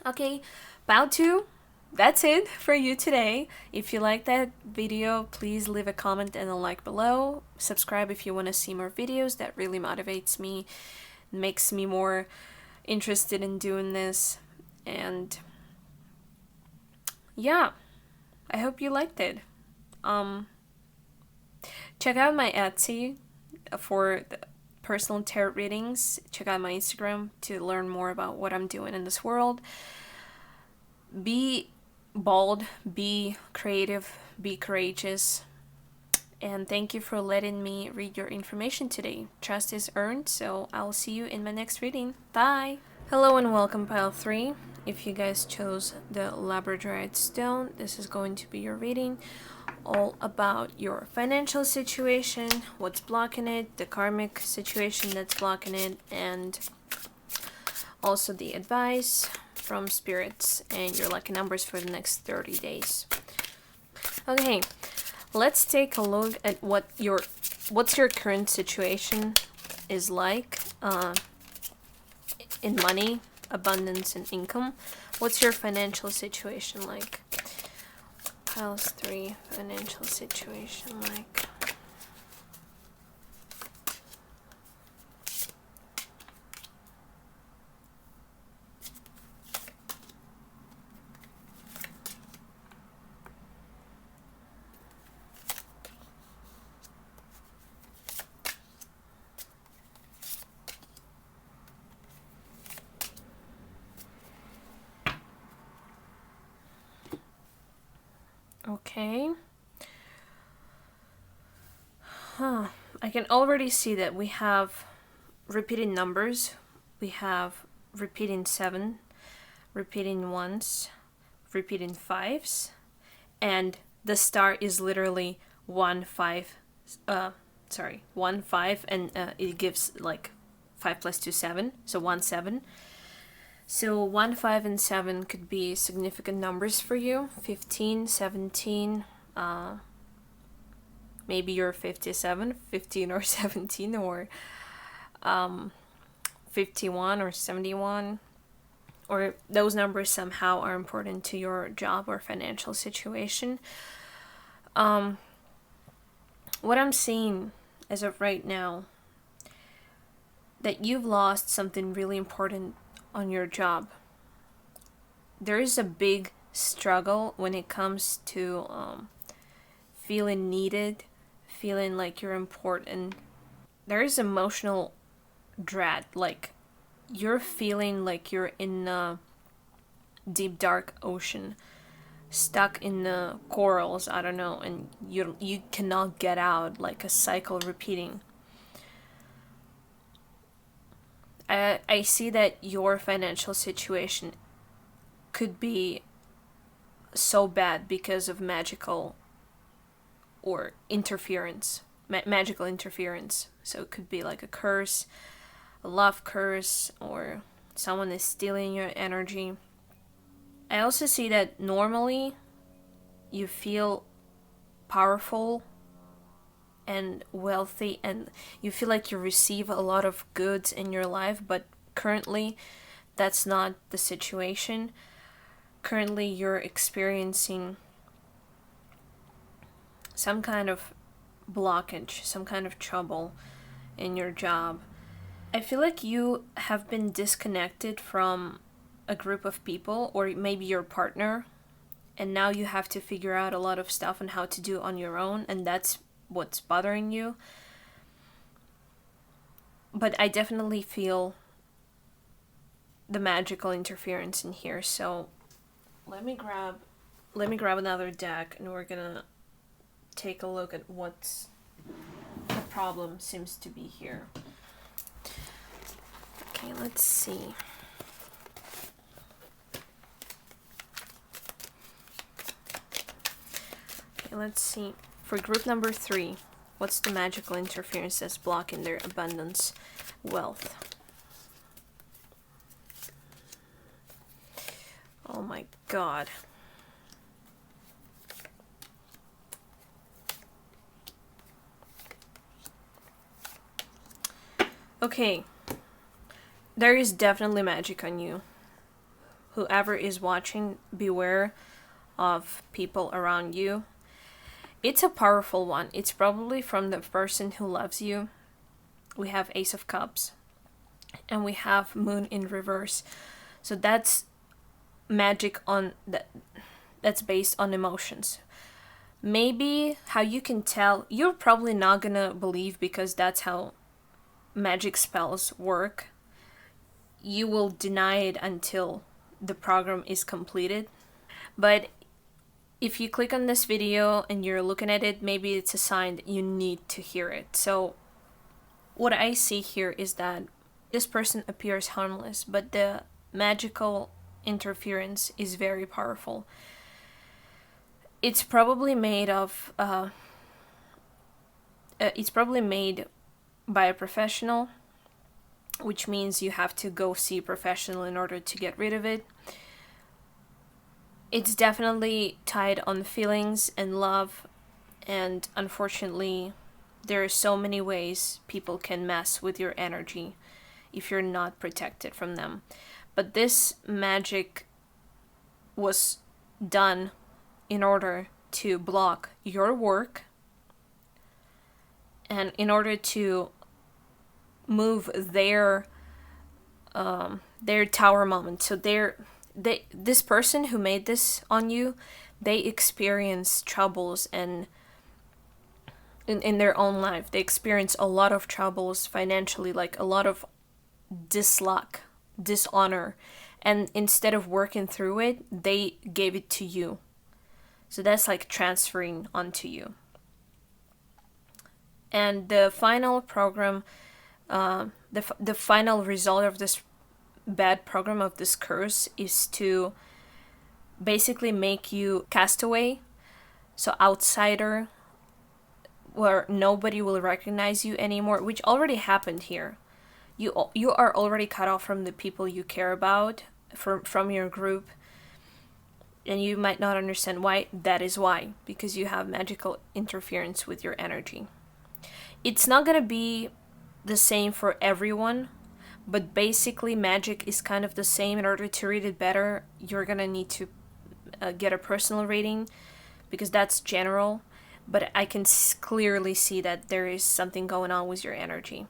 Okay, pile 2. That's it for you today. If you like that video, please leave a comment and a like below. Subscribe if you want to see more videos. That really motivates me, makes me more interested in doing this. And yeah, I hope you liked it. Check out my Etsy for the personal tarot readings. Check out my Instagram to learn more about what I'm doing in this world. Be bold, be creative, be courageous, and thank you for letting me read your information today. Trust is earned, so I'll see you in my next reading. Bye! Hello and welcome, pile 3. If you guys chose the Labradorite stone, this is going to be your reading all about your financial situation, what's blocking it, the karmic situation that's blocking it, and also the advice from spirits and your lucky numbers for the next 30 days. Okay, let's take a look at what's your current situation is like in money, abundance, and income. What's your financial situation like? House 3, financial situation like. Okay. I can already see that we have repeating numbers. We have repeating 7, repeating 1s, repeating 5s, and the star is literally 1, 5, 1, 5, and it gives like 5 plus 2, 7, so 1, 7. So 1, 5, and 7 could be significant numbers for you. 15, 17, maybe you're 57, 15 or 17, or 51 or 71, or those numbers somehow are important to your job or financial situation. What I'm seeing as of right now, that you've lost something really important on your job. There is a big struggle when it comes to feeling needed, feeling like you're important. There is emotional dread, like you're feeling like you're in a deep dark ocean, stuck in the corals, I don't know, and you cannot get out, like a cycle repeating. I see that your financial situation could be so bad because of magical or interference, magical interference. So it could be like a curse, a love curse, or someone is stealing your energy. I also see that normally you feel powerful and wealthy, and you feel like you receive a lot of goods in your life, but currently that's not the situation. Currently you're experiencing some kind of blockage, some kind of trouble in your job. I feel like you have been disconnected from a group of people, or maybe your partner, and now you have to figure out a lot of stuff on how to do on your own, and that's what's bothering you. But I definitely feel the magical interference in here, so let me grab another deck, and we're gonna take a look at what's the problem seems to be here. Okay, let's see. Okay, let's see. For group number 3, what's the magical interference that's blocking their abundance, wealth? Oh my god. Okay. There is definitely magic on you. Whoever is watching, beware of people around you. It's a powerful one. It's probably from the person who loves you. We have Ace of Cups. And we have Moon in reverse. So that's magic on that. That's based on emotions. Maybe how you can tell, you're probably not gonna believe because that's how magic spells work. You will deny it until the program is completed. But if you click on this video and you're looking at it, maybe it's a sign that you need to hear it. So what I see here is that this person appears harmless, but the magical interference is very powerful. It's probably made of it's probably made by a professional, which means you have to go see a professional in order to get rid of it. It's definitely tied on feelings and love, and unfortunately there are so many ways people can mess with your energy if you're not protected from them. But this magic was done in order to block your work and in order to move their tower moment. So this person who made this on you, they experience troubles and in their own life. They experience a lot of troubles financially, like a lot of disluck, dishonor, and instead of working through it, they gave it to you. So that's like transferring onto you. And the final program, the final result of this bad program, of this curse, is to basically make you castaway, so outsider, where nobody will recognize you anymore, which already happened here. You are already cut off from the people you care about, from your group, and you might not understand why. That is why, because you have magical interference with your energy. It's not gonna be the same for everyone, but basically magic is kind of the same. In order to read it better, you're gonna need to get a personal reading, because that's general, but I can clearly see that there is something going on with your energy.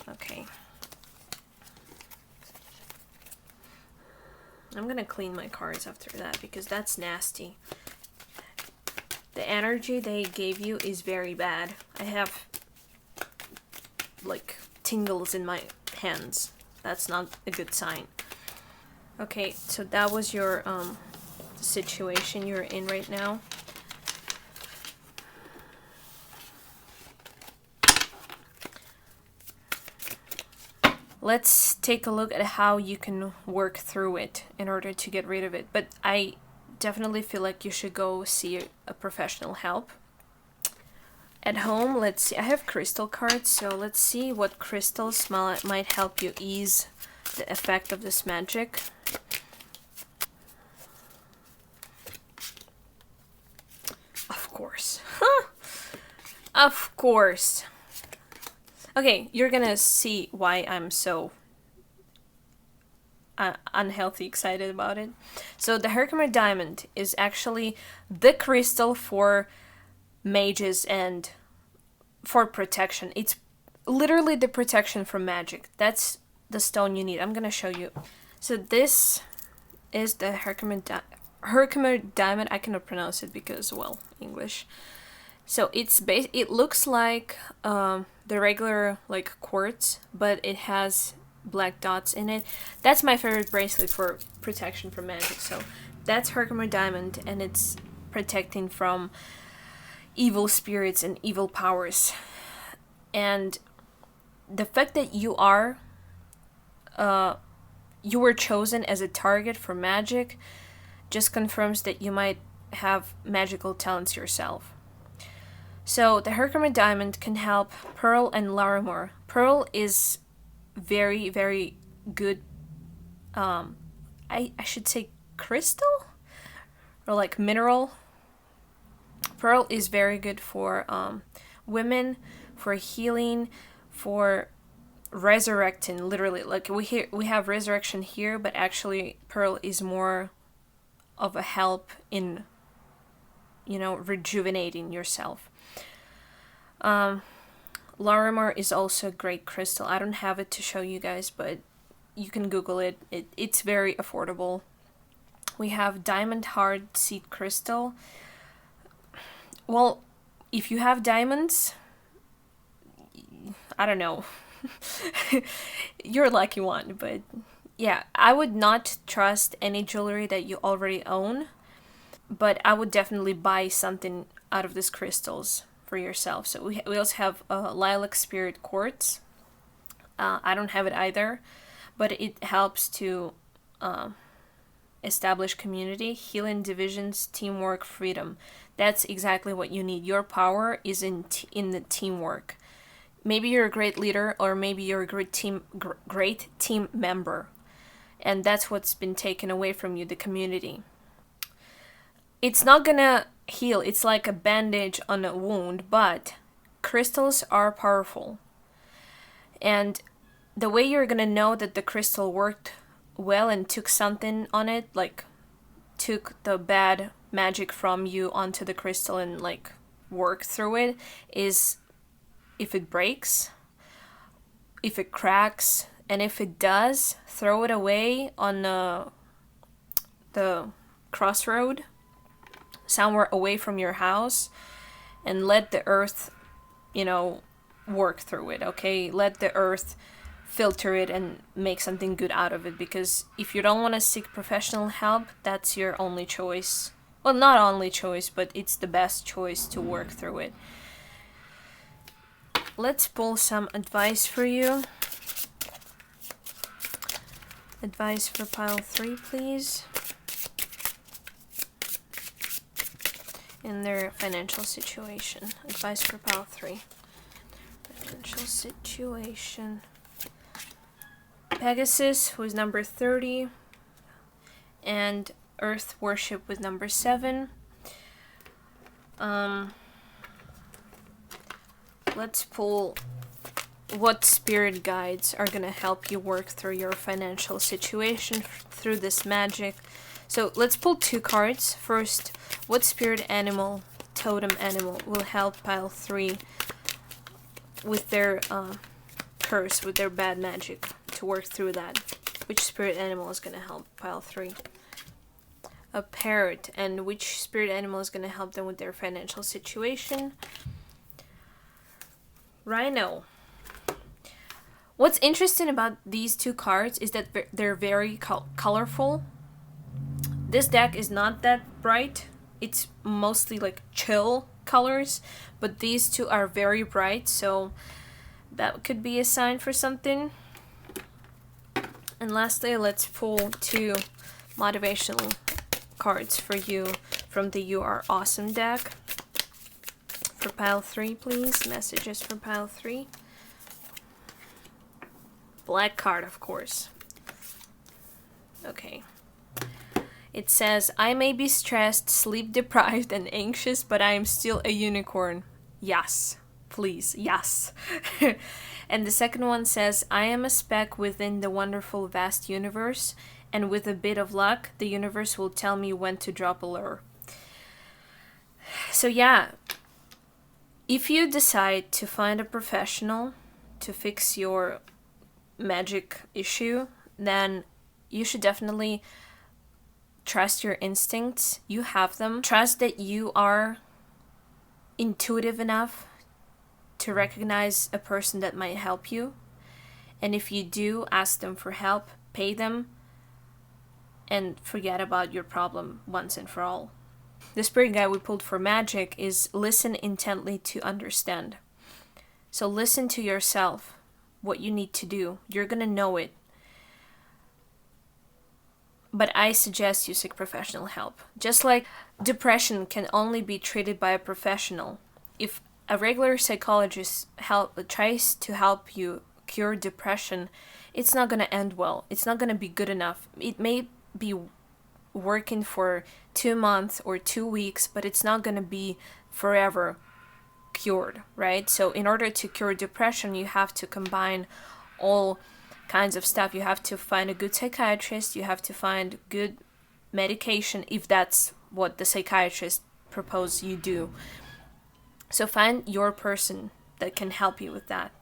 Okay. I'm gonna clean my cards after that, because that's nasty. The energy they gave you is very bad. I have like tingles in my hands. That's not a good sign. Okay, so that was your situation you're in right now. Let's take a look at how you can work through it in order to get rid of it. But I definitely feel like you should go see a professional help. At home, let's see. I have crystal cards, so let's see what crystals might help you ease the effect of this magic. Of course. Of course. Okay, you're gonna see why I'm so unhealthy excited about it. So the Herkimer diamond is actually the crystal for mages and for protection. It's literally the protection from magic. That's the stone you need. I'm gonna show you. So this is the Herkimer diamond. I cannot pronounce it because, well, English. So it looks like the regular like quartz, but it has black dots in it. That's my favorite bracelet for protection from magic. So that's Herkimer diamond, and it's protecting from evil spirits and evil powers. And the fact that you were chosen as a target for magic just confirms that you might have magical talents yourself. So the Herkimer diamond can help Pearl and Larimar. Pearl is very, very good, I should say crystal? Or like mineral. Pearl is very good for women, for healing, for resurrecting, literally. Like we have resurrection here, but actually Pearl is more of a help in, rejuvenating yourself. Larimar is also a great crystal. I don't have it to show you guys, but you can Google it. It's very affordable. We have diamond hard seed crystal. Well, if you have diamonds, I don't know. You're a lucky one, but yeah, I would not trust any jewelry that you already own, but I would definitely buy something out of these crystals for yourself. So we also have lilac spirit quartz. I don't have it either, but it helps to establish community, healing divisions, teamwork, freedom. That's exactly what you need. Your power is in the teamwork. Maybe you're a great leader, or maybe you're a great team member, and that's what's been taken away from you, the community. It's not gonna heal. It's like a bandage on a wound, but crystals are powerful. And the way you're gonna know that the crystal worked well and took something on it, like took the bad magic from you onto the crystal and like worked through it, is if it breaks, if it cracks, and if it does, throw it away on the crossroad somewhere away from your house, and let the earth, work through it, okay? Let the earth filter it and make something good out of it, because if you don't want to seek professional help, that's your only choice. Well, not only choice, but it's the best choice to work through it. Let's pull some advice for you. Advice for pile 3, please. In their financial situation. Advice for pile 3. Financial situation. Pegasus was number 30. And Earth Worship was number 7. Let's pull what spirit guides are going to help you work through your financial situation through this magic. So let's pull 2 cards. First, what spirit animal, totem animal, will help pile 3 with their curse, with their bad magic, to work through that? Which spirit animal is going to help pile 3? A parrot. And which spirit animal is going to help them with their financial situation? Rhino. What's interesting about these 2 cards is that they're very colorful. This deck is not that bright. It's mostly like chill colors, but these 2 are very bright, so that could be a sign for something. And lastly, let's pull 2 motivational cards for you from the You Are Awesome deck. For pile 3, please. Messages for pile 3. Black card, of course. Okay. It says, I may be stressed, sleep deprived, and anxious, but I am still a unicorn. Yes. Please. Yes. And the second one says, I am a speck within the wonderful vast universe, and with a bit of luck, the universe will tell me when to drop a lure. So yeah, if you decide to find a professional to fix your magic issue, then you should definitely trust your instincts. You have them. Trust that you are intuitive enough to recognize a person that might help you. And if you do, ask them for help, pay them, and forget about your problem once and for all. The spirit guide we pulled for magic is listen intently to understand. So listen to yourself, what you need to do. You're gonna know it. But I suggest you seek professional help. Just like depression can only be treated by a professional. If a regular psychologist tries to help you cure depression, it's not gonna end well. It's not gonna be good enough. It may be working for 2 months or 2 weeks, but it's not gonna be forever cured, right? So in order to cure depression, you have to combine all kinds of stuff. You have to find a good psychiatrist, you have to find good medication if that's what the psychiatrist proposes you do. So find your person that can help you with that.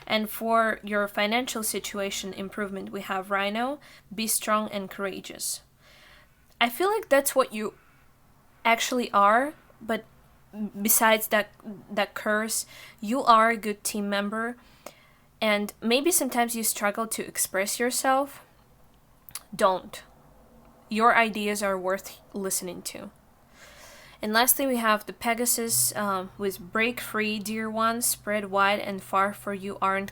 And for your financial situation improvement, we have Rhino, be strong and courageous. I feel like that's what you actually are, but besides that curse, you are a good team member. And maybe sometimes you struggle to express yourself. Don't. Your ideas are worth listening to. And lastly, we have the Pegasus with break free, dear one, spread wide and far, for you aren't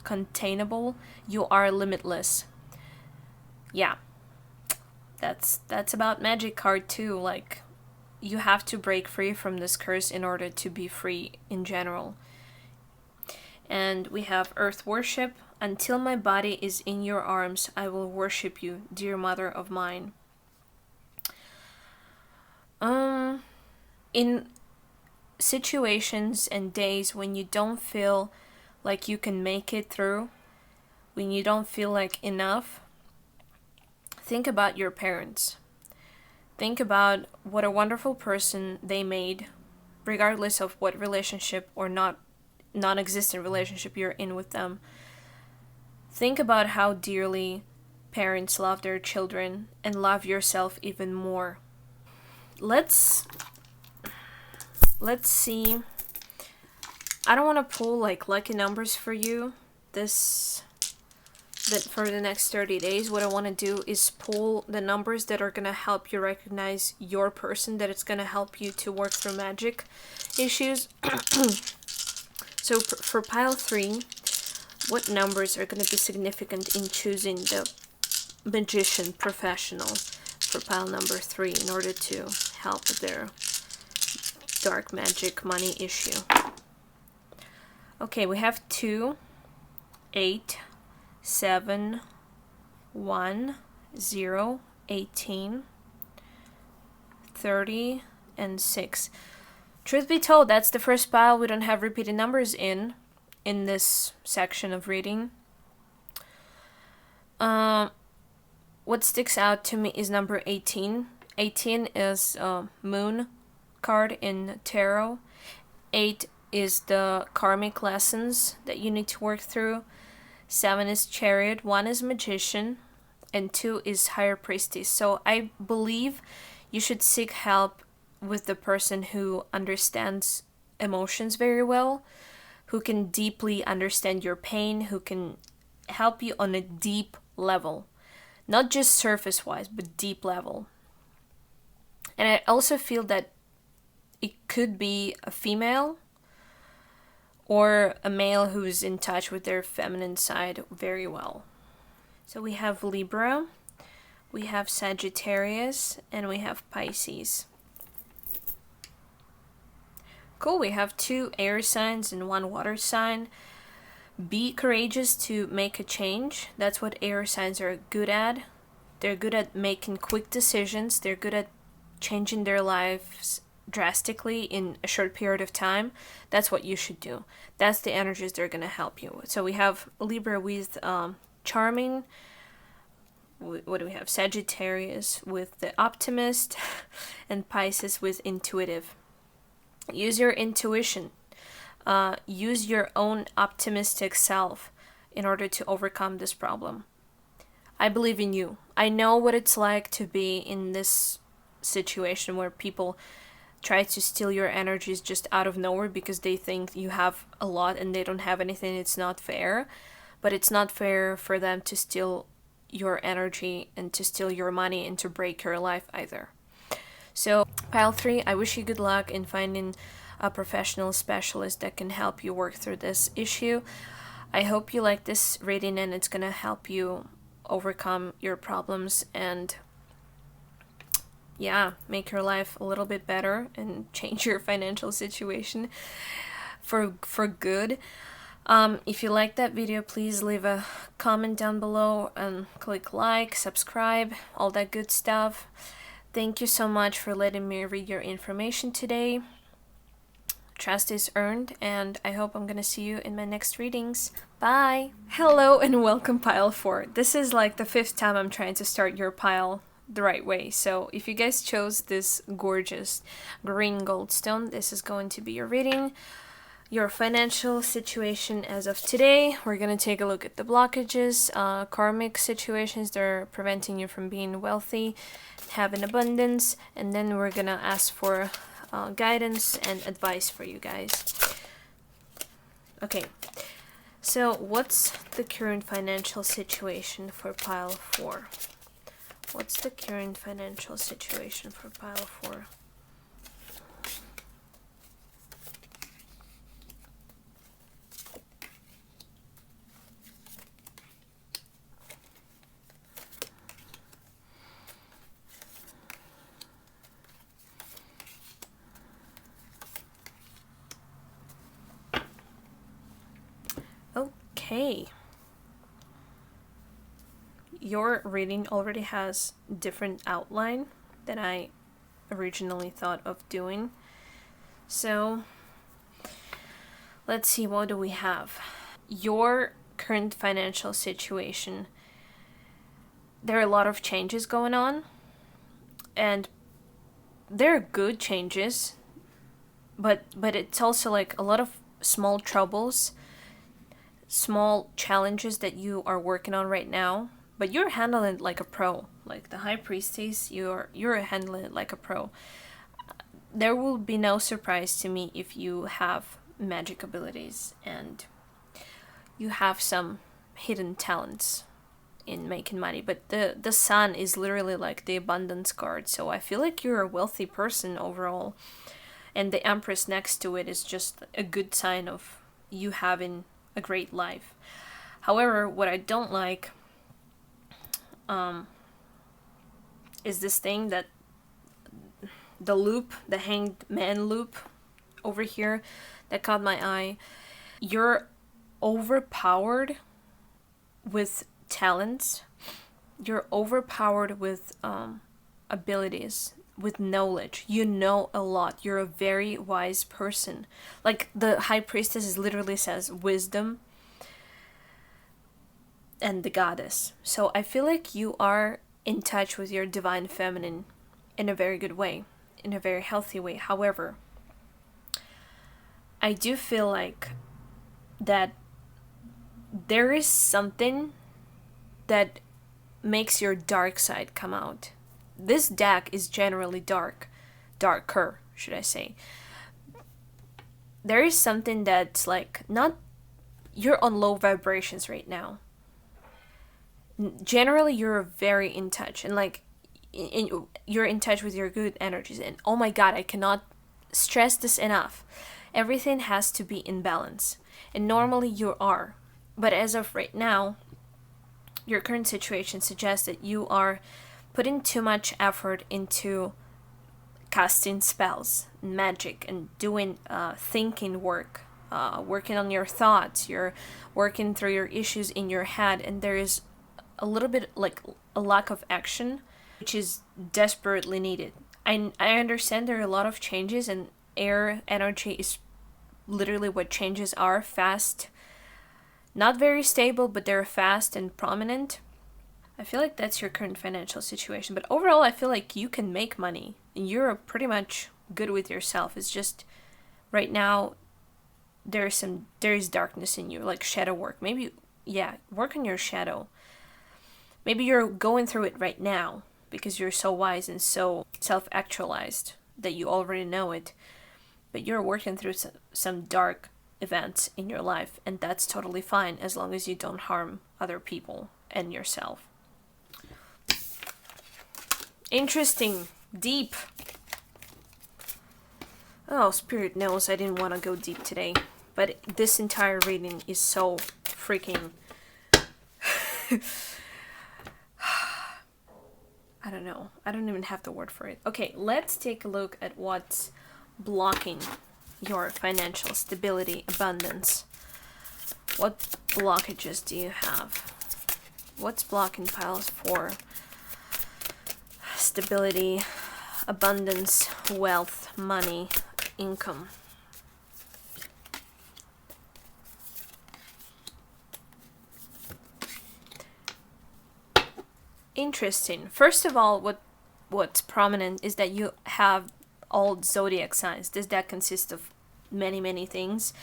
containable, you are limitless. Yeah, that's about magic card too. Like, you have to break free from this curse in order to be free in general. And we have Earth Worship. Until my body is in your arms, I will worship you, dear mother of mine. In situations and days when you don't feel like you can make it through, when you don't feel like enough, think about your parents. Think about what a wonderful person they made, regardless of what relationship or non-existent relationship you're in with them. Think about how dearly parents love their children, and love yourself even more. Let's see. I don't want to pull like lucky numbers for you for the next 30 days. What I want to do is pull the numbers that are going to help you recognize your person, that it's going to help you to work through magic issues. So for pile 3, what numbers are going to be significant in choosing the magician professional for pile number 3 in order to help with their dark magic money issue? Okay, we have 2, 8, 7, 1, 0, 18, 30, and 6. Truth be told, that's the first pile we don't have repeated numbers in this section of reading. What sticks out to me is number 18. 18 is a moon card in tarot. 8 is the karmic lessons that you need to work through. 7 is chariot, 1 is magician, and 2 is higher priestess. So I believe you should seek help with the person who understands emotions very well, who can deeply understand your pain, who can help you on a deep level. Not just surface-wise, but deep level. And I also feel that it could be a female or a male who's in touch with their feminine side very well. So we have Libra, we have Sagittarius, and we have Pisces. Cool, we have 2 air signs and 1 water sign. Be courageous to make a change. That's what air signs are good at. They're good at making quick decisions. They're good at changing their lives drastically in a short period of time, that's what you should do. That's the energies that are going to help you. So we have Libra with charming. What do we have? Sagittarius with the optimist and Pisces with intuitive. Use your intuition. Use your own optimistic self in order to overcome this problem. I believe in you. I know what it's like to be in this situation where people try to steal your energies just out of nowhere because they think you have a lot and they don't have anything. It's not fair. But it's not fair for them to steal your energy and to steal your money and to break your life either. So, pile 3, I wish you good luck in finding a professional specialist that can help you work through this issue. I hope you like this reading and it's going to help you overcome your problems and make your life a little bit better and change your financial situation for good. If you like that video, please leave a comment down below and click like, subscribe, all that good stuff. Thank you so much for letting me read your information today. Trust is earned, and I hope I'm gonna see you in my next readings. Bye! Hello and welcome pile 4. This is like the 5th time I'm trying to start your pile the right way. So if you guys chose this gorgeous green goldstone, this is going to be your reading. Your financial situation as of today. We're going to take a look at the blockages, karmic situations that are preventing you from being wealthy, having abundance, and then we're going to ask for guidance and advice for you guys. Okay, so what's the current financial situation for pile 4? What's the current financial situation for pile 4? Okay. Your reading already has different outline than I originally thought of doing. So let's see, what do we have? Your current financial situation. There are a lot of changes going on, and they're good changes, but it's also like a lot of small troubles, small challenges that you are working on right now, but you're handling it like a pro. Like the High Priestess, you're handling it like a pro. There will be no surprise to me if you have magic abilities and you have some hidden talents in making money. But the sun is literally like the abundance card, so I feel like you're a wealthy person overall, and the Empress next to it is just a good sign of you having a great life. However, what I don't like is this thing that the loop, the hanged man loop over here that caught my eye. You're overpowered with talents. You're overpowered with abilities, with knowledge. You know a lot. You're a very wise person. Like the High Priestess literally says wisdom and the goddess. So I feel like you are in touch with your divine feminine in a very good way, in a very healthy way. However, I do feel like that there is something that makes your dark side come out. This deck is generally darker, should I say. There is something that's like, not, you're on low vibrations right now. Generally, you're very in touch, and like, you're in touch with your good energies. And oh my god, I cannot stress this enough. Everything has to be in balance, and normally you are. But as of right now, your current situation suggests that you are putting too much effort into casting spells, magic, and doing thinking work, working on your thoughts. You're working through your issues in your head, and there is a little bit like a lack of action, which is desperately needed. I understand there are a lot of changes, and air energy is literally what changes are, fast. Not very stable, but they're fast and prominent. I feel like that's your current financial situation. But overall, I feel like you can make money. And you're pretty much good with yourself. It's just right now there is darkness in you, like shadow work. Maybe, yeah, work on your shadow. Maybe you're going through it right now because you're so wise and so self-actualized that you already know it. But you're working through some dark events in your life, and that's totally fine as long as you don't harm other people and yourself. Interesting. Deep. Oh, Spirit knows I didn't want to go deep today, but this entire reading is so freaking... I don't know. I don't even have the word for it. Okay, let's take a look at what's blocking your financial stability, abundance. What blockages do you have? What's blocking piles for stability, abundance, wealth, money, income? Interesting. First of all, what's prominent is that you have all zodiac signs. This deck consists of many things,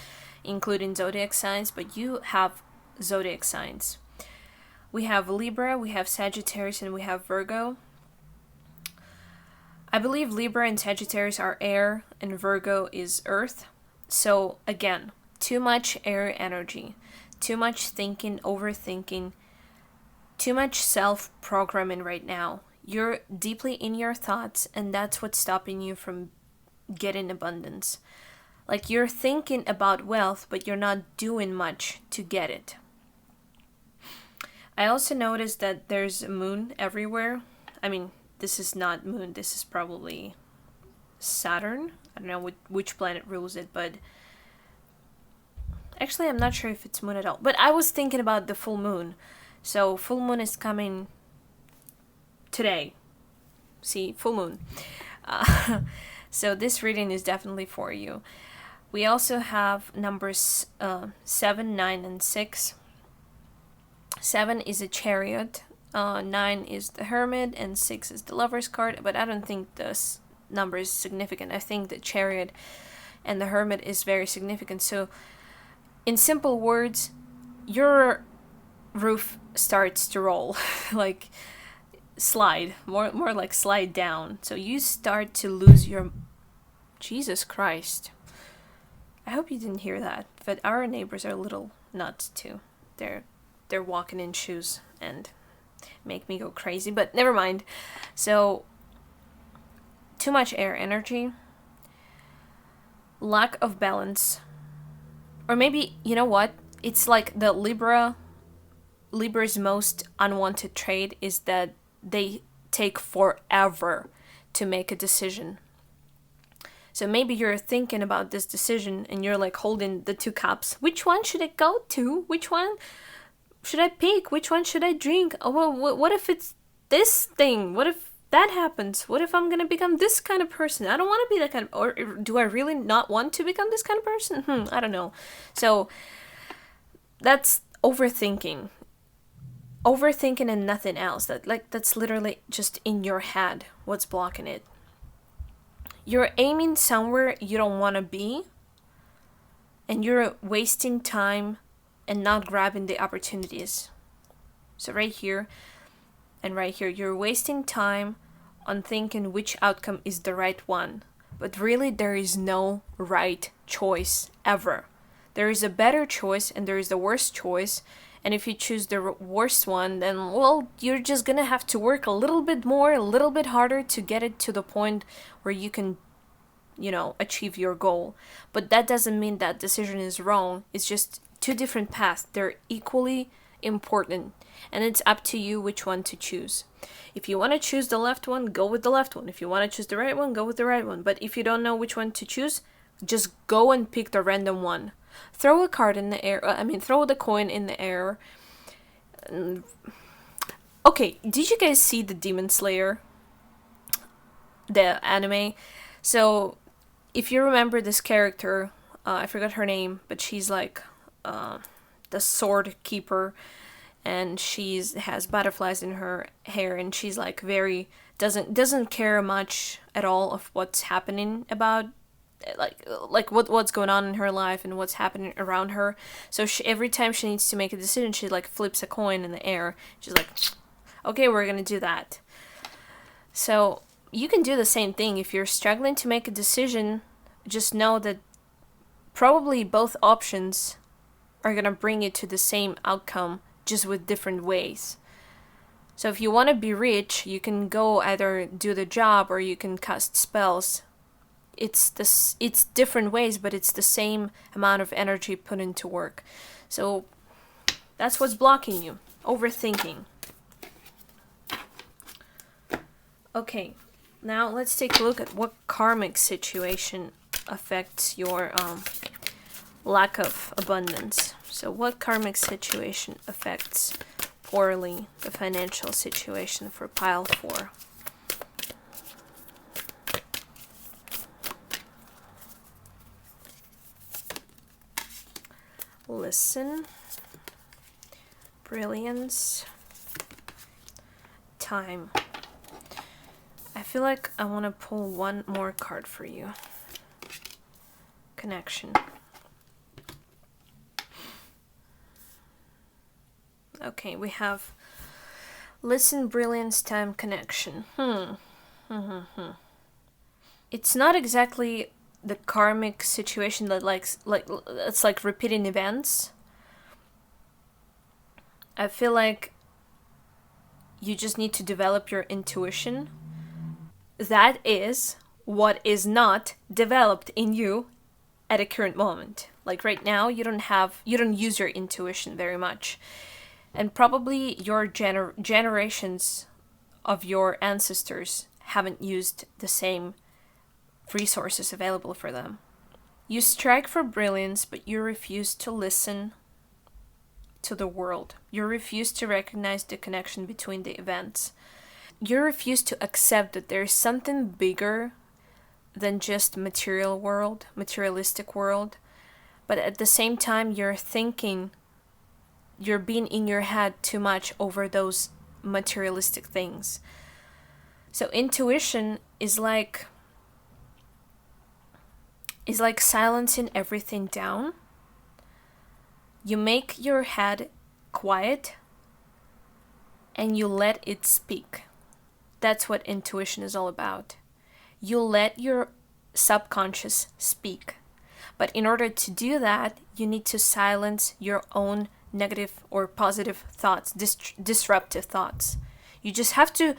including zodiac signs, but you have zodiac signs. We have Libra, we have Sagittarius, and we have Virgo. I believe Libra and Sagittarius are air, and Virgo is earth. So again, too much air energy, too much thinking, overthinking, too much self-programming right now. You're deeply in your thoughts, and that's what's stopping you from getting abundance. Like, you're thinking about wealth, but you're not doing much to get it. I also noticed that there's a moon everywhere. I mean, this is not moon, this is probably Saturn. I don't know which planet rules it, but actually I'm not sure if it's moon at all. But I was thinking about the full moon. So full moon is coming today. See, full moon. So this reading is definitely for you. We also have numbers 7, 9, and 6. 7 is a Chariot, 9 is the Hermit, and 6 is the Lover's card. But I don't think this number is significant. I think the Chariot and the Hermit is very significant. So in simple words, your roof starts to roll, like slide, more like slide down. So you start to lose your... Jesus Christ. I hope you didn't hear that, but our neighbors are a little nuts too. They're walking in shoes and make me go crazy, but never mind. So too much air energy, lack of balance, or maybe, you know what? It's like the Libra's most unwanted trait is that they take forever to make a decision. So maybe you're thinking about this decision and you're like holding the two cups. Which one should I go to? Which one should I pick? Which one should I drink? Oh, well, what if it's this thing? What if that happens? What if I'm gonna become this kind of person? I don't want to be that kind of... Or do I really not want to become this kind of person? I don't know. So that's overthinking. Overthinking and nothing else. That's literally just in your head what's blocking it. You're aiming somewhere you don't want to be, and you're wasting time and not grabbing the opportunities. So right here and right here, you're wasting time on thinking which outcome is the right one. But really, there is no right choice ever. There is a better choice and there is the worst choice. And if you choose the worst one, then, well, you're just gonna have to work a little bit more, a little bit harder to get it to the point where you can, achieve your goal. But that doesn't mean that decision is wrong. It's just two different paths. They're equally important. And it's up to you which one to choose. If you want to choose the left one, go with the left one. If you want to choose the right one, go with the right one. But if you don't know which one to choose, just go and pick the random one. Throw a card in the air. Throw the coin in the air. Okay, did you guys see the Demon Slayer? the anime. So if you remember this character, I forgot her name, but she's like the sword keeper, and she's has butterflies in her hair, and she's like very doesn't care much at all of what's happening about what's going on in her life and what's happening around her. So every time she needs to make a decision, she like flips a coin in the air. She's like, okay, we're gonna do that. So you can do the same thing. If you're struggling to make a decision, just know that probably both options are gonna bring you to the same outcome, just with different ways. So if you want to be rich, you can go either do the job or you can cast spells. It's different ways, but it's the same amount of energy put into work. So that's what's blocking you. Overthinking. Okay, now let's take a look at what karmic situation affects your lack of abundance. So what karmic situation affects poorly the financial situation for pile 4? Listen, brilliance, time. I feel like I want to pull one more card for you. Connection. Okay, we have listen, brilliance, time, connection. It's not exactly the karmic situation that it's like repeating events. I feel like you just need to develop your intuition. That is what is not developed in you at a current moment. Like right now, you don't use your intuition very much. And probably your generations of your ancestors haven't used the same resources available for them. You strike for brilliance, but you refuse to listen to the world. You refuse to recognize the connection between the events. You refuse to accept that there is something bigger than just materialistic world. But at the same time, you're being in your head too much over those materialistic things. So intuition is like silencing everything down. You make your head quiet and you let it speak. That's what intuition is all about. You let your subconscious speak. But in order to do that, you need to silence your own negative or positive thoughts, disruptive thoughts. You just have to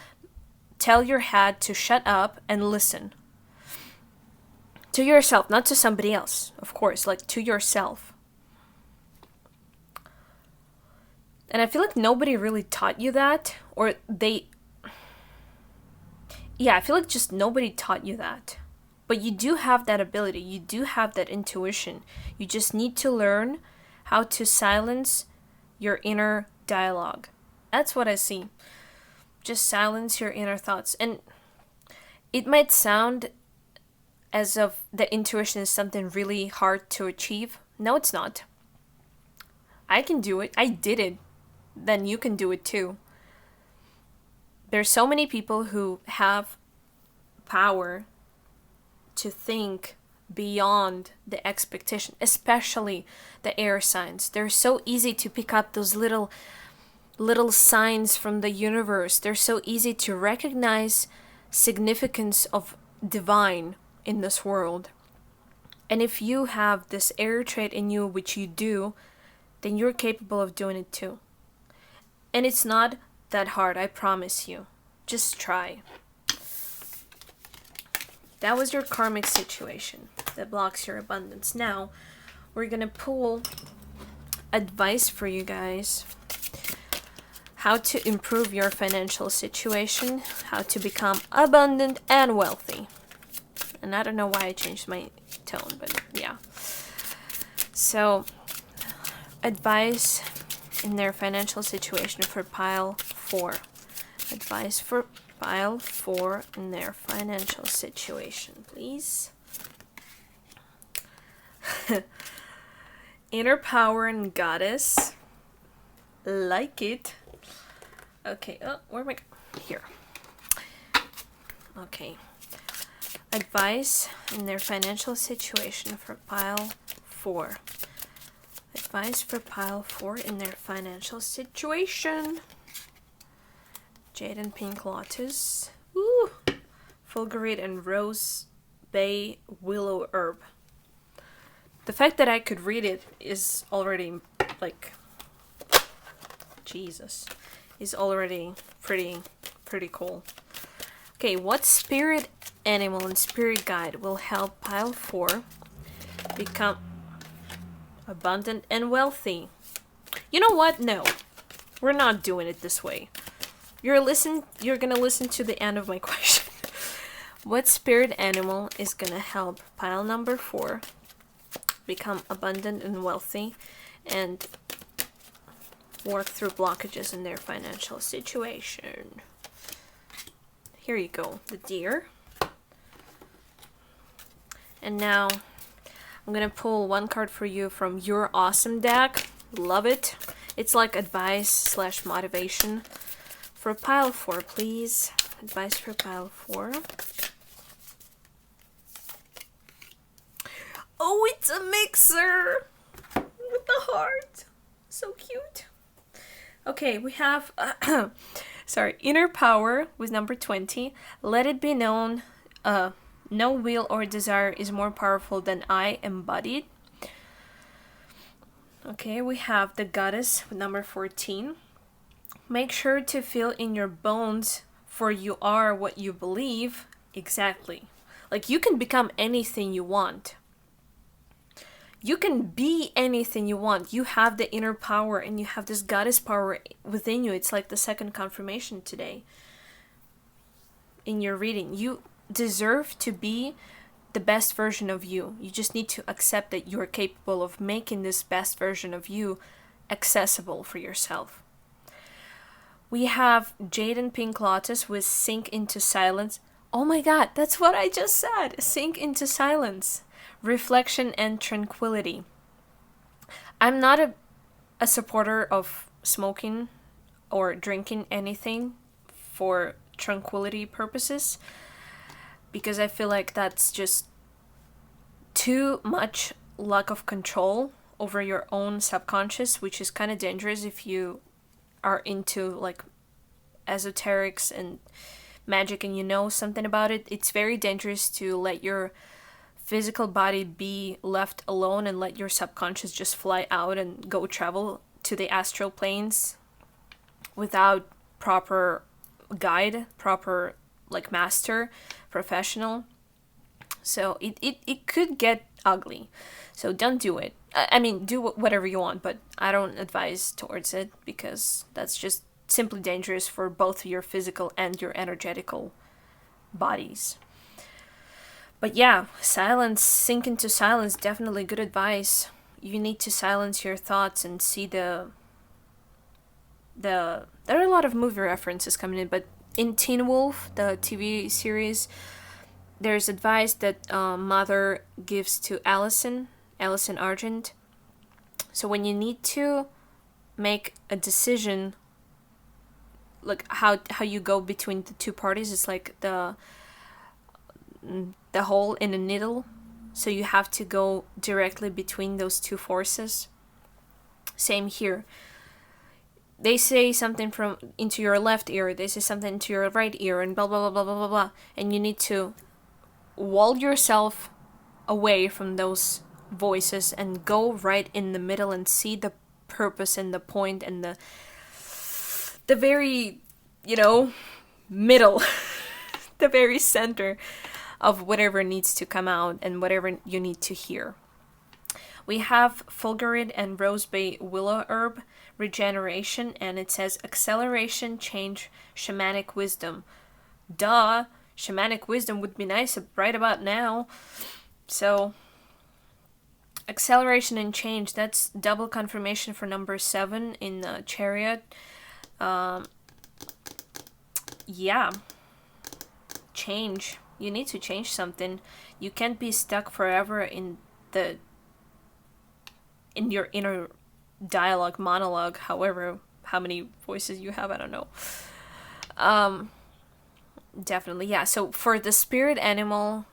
tell your head to shut up and listen. To yourself, not to somebody else, of course, like to yourself. And I feel like nobody really taught you that, or I feel like just nobody taught you that. But you do have that ability, you do have that intuition. You just need to learn how to silence your inner dialogue. That's what I see. Just silence your inner thoughts. And it might sound as if the intuition is something really hard to achieve. No, it's not. I can do it. I did it. Then you can do it too. There's so many people who have power to think beyond the expectation, especially the air signs. They're so easy to pick up those little signs from the universe. They're so easy to recognize significance of divine in this world. And if you have this air trait in you, which you do, then you're capable of doing it too. And it's not that hard, I promise you. Just try. That was your karmic situation that blocks your abundance. Now, we're gonna pull advice for you guys. How to improve your financial situation, how to become abundant and wealthy. And I don't know why I changed my tone, but yeah. So, advice in their financial situation for pile 4. Advice for pile 4 in their financial situation, please. Inner power and goddess. Like it. Okay, oh, where am I? Here. Okay. Advice in their financial situation for pile 4. Advice for pile 4 in their financial situation. Jade and Pink Lotus. Ooh! Fluorite and Rose Bay Willow Herb. The fact that I could read it is already, like, Jesus, is already pretty cool. Okay, what spirit animal and spirit guide will help pile 4 become abundant and wealthy? You know what? No, we're not doing it this way. You're gonna listen to the end of my question. What spirit animal is gonna help pile number 4 become abundant and wealthy and work through blockages in their financial situation? Here you go, the deer. And now I'm gonna pull one card for you from your awesome deck. Love it. It's like advice slash motivation for pile 4, please. Advice for pile 4. Oh, it's a mixer with the heart. So cute. Okay, we have inner power with number 20. Let it be known, no will or desire is more powerful than I embodied. Okay, we have the goddess with number 14. Make sure to feel in your bones, for you are what you believe. Exactly. Like, you can become anything you want. You can be anything you want. You have the inner power and you have this goddess power within you. It's like the second confirmation today in your reading. You deserve to be the best version of you. You just need to accept that you're capable of making this best version of you accessible for yourself. We have Jade and Pink Lotus with Sink into Silence. Oh my god, that's what I just said. Sink into silence. Reflection and tranquility. I'm not a supporter of smoking or drinking anything for tranquility purposes, because I feel like that's just too much lack of control over your own subconscious, which is kind of dangerous if you are into like esoterics and magic and you know something about it. It's very dangerous to let your physical body be left alone and let your subconscious just fly out and go travel to the astral planes without proper guide, proper like master, professional. So it could get ugly. So don't do it. I mean, do whatever you want, but I don't advise towards it because that's just simply dangerous for both your physical and your energetical bodies. But yeah, silence, sink into silence, definitely good advice. You need to silence your thoughts and see there are a lot of movie references coming in, but in Teen Wolf, the TV series, there's advice that Mother gives to Allison Argent. So when you need to make a decision, like how you go between the two parties, it's like the hole in a needle, so you have to go directly between those two forces. Same here. They say something from into your left ear, they say something into your right ear, and blah blah blah blah blah blah blah, and you need to wall yourself away from those voices and go right in the middle and see the purpose and the point and the very, middle the very center of whatever needs to come out and whatever you need to hear. We have Fluorite and Rose Bay Willow Herb, regeneration, and it says acceleration, change, shamanic wisdom. Duh, shamanic wisdom would be nice right about now. So, acceleration and change, that's double confirmation for number 7 in Chariot. Yeah. change. You need to change something. You can't be stuck forever in your inner monologue, however, how many voices you have, I don't know. Definitely, yeah. So for the spirit animal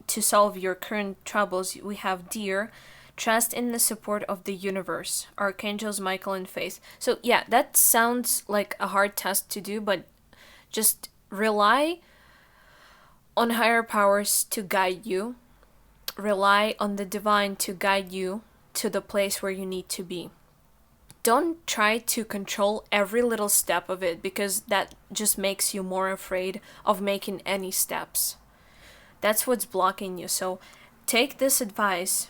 to solve your current troubles, we have deer. Trust in the support of the universe. Archangels Michael and Faith. So yeah, that sounds like a hard task to do, but just rely on higher powers to guide you. Rely on the divine to guide you to the place where you need to be. Don't try to control every little step of it, because that just makes you more afraid of making any steps. That's what's blocking you. So take this advice.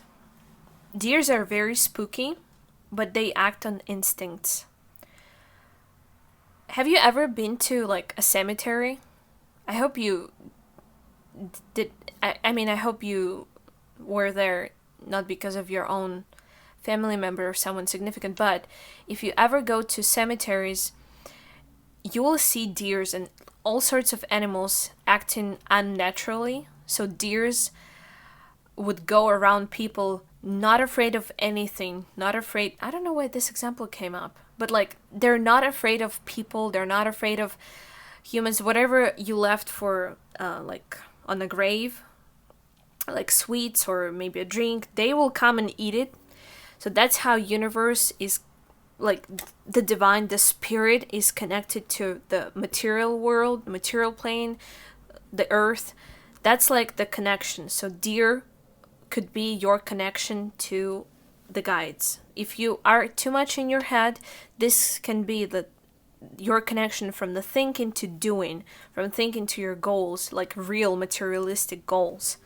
Deers are very spooky, but they act on instincts. Have you ever been to like a cemetery? I hope you did. I hope you were there not because of your own family member or someone significant, but if you ever go to cemeteries, you will see deers and all sorts of animals acting unnaturally. So deers would go around people not afraid of anything, not afraid. I don't know why this example came up, but like they're not afraid of people, they're not afraid of humans. Whatever you left for like on the grave, like sweets or maybe a drink, they will come and eat it. So that's how universe is, like the divine, the spirit is connected to the material world, the material plane, the earth. That's like the connection. So deer could be your connection to the guides. If you are too much in your head, this can be your connection from the thinking to doing, from thinking to your goals, like real materialistic goals.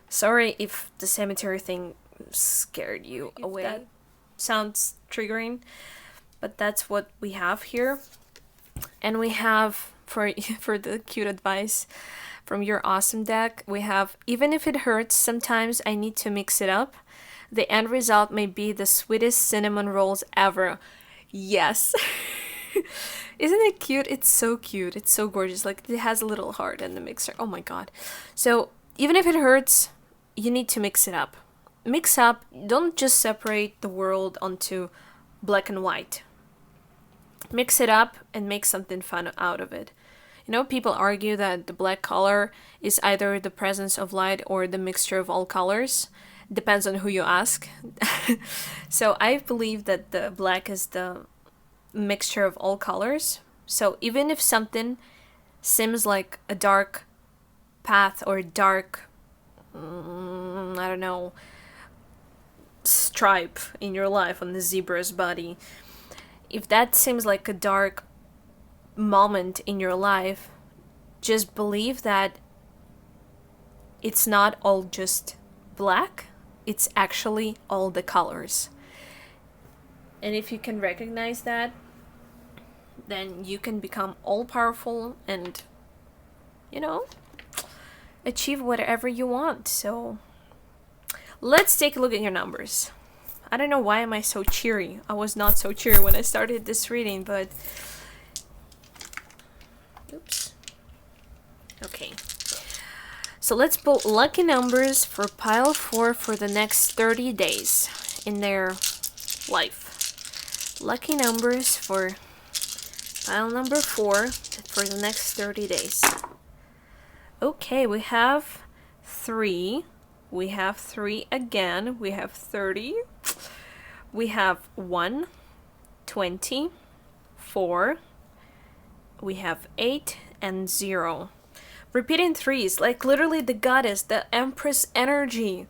Sorry if the cemetery thing scared you away. That sounds triggering, but that's what we have here. And we have, for the cute advice from your awesome deck, we have, even if it hurts, sometimes I need to mix it up. The end result may be the sweetest cinnamon rolls ever. Yes. Isn't it cute? It's so cute. It's so gorgeous. Like it has a little heart in the mixer. Oh my god. So even if it hurts, you need to mix it up. Mix up. Don't just separate the world onto black and white. Mix it up and make something fun out of it. You know, people argue that the black color is either the presence of light or the mixture of all colors. Depends on who you ask. So I believe that the black is the mixture of all colors. So even if something seems like a dark path or dark, I don't know, stripe in your life on the zebra's body, if that seems like a dark moment in your life, just believe that it's not all just black, it's actually all the colors. And if you can recognize that, then you can become all-powerful and, you know, achieve whatever you want. So let's take a look at your numbers. I don't know why am I so cheery. I was not so cheery when I started this reading, but oops. Okay. So let's pull lucky numbers for pile 4 for the next 30 days in their life. Lucky numbers for pile number 4 for the next 30 days. Okay, we have 3. We have 3 again. We have 30. We have 1, 20, 4. We have 8 and 0. Repeating 3s, like literally the goddess, the empress energy.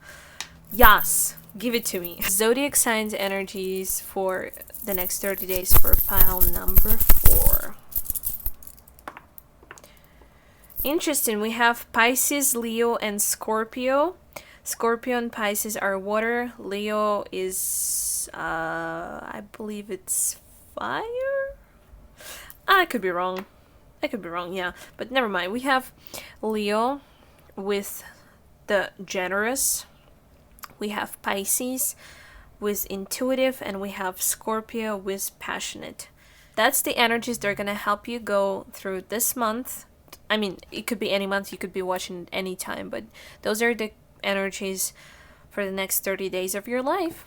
Yes, give it to me. Zodiac signs energies for the next 30 days for pile number 4. Interesting, we have Pisces, Leo, and Scorpio. Scorpio and Pisces are water. Leo is, I believe it's fire? I could be wrong. Yeah. But never mind. We have Leo with the generous. We have Pisces with intuitive. And we have Scorpio with passionate. That's the energies that are going to help you go through this month I mean, it could be any month, you could be watching any time, but those are the energies for the next 30 days of your life.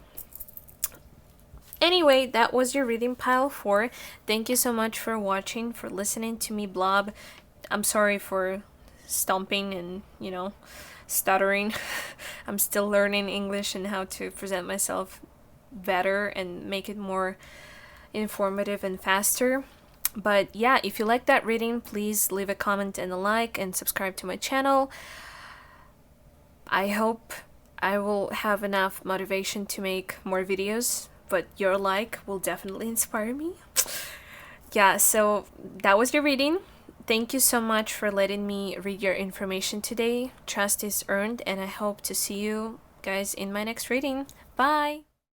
Anyway, that was your reading pile 4. Thank you so much for watching, for listening to me blob. I'm sorry for stomping and, you know, stuttering. I'm still learning English and how to present myself better and make it more informative and faster. But yeah, if you like that reading, please leave a comment and a like and subscribe to my channel. I hope I will have enough motivation to make more videos, but your like will definitely inspire me. Yeah, so that was your reading. Thank you so much for letting me read your information today. Trust is earned, and I hope to see you guys in my next reading. Bye!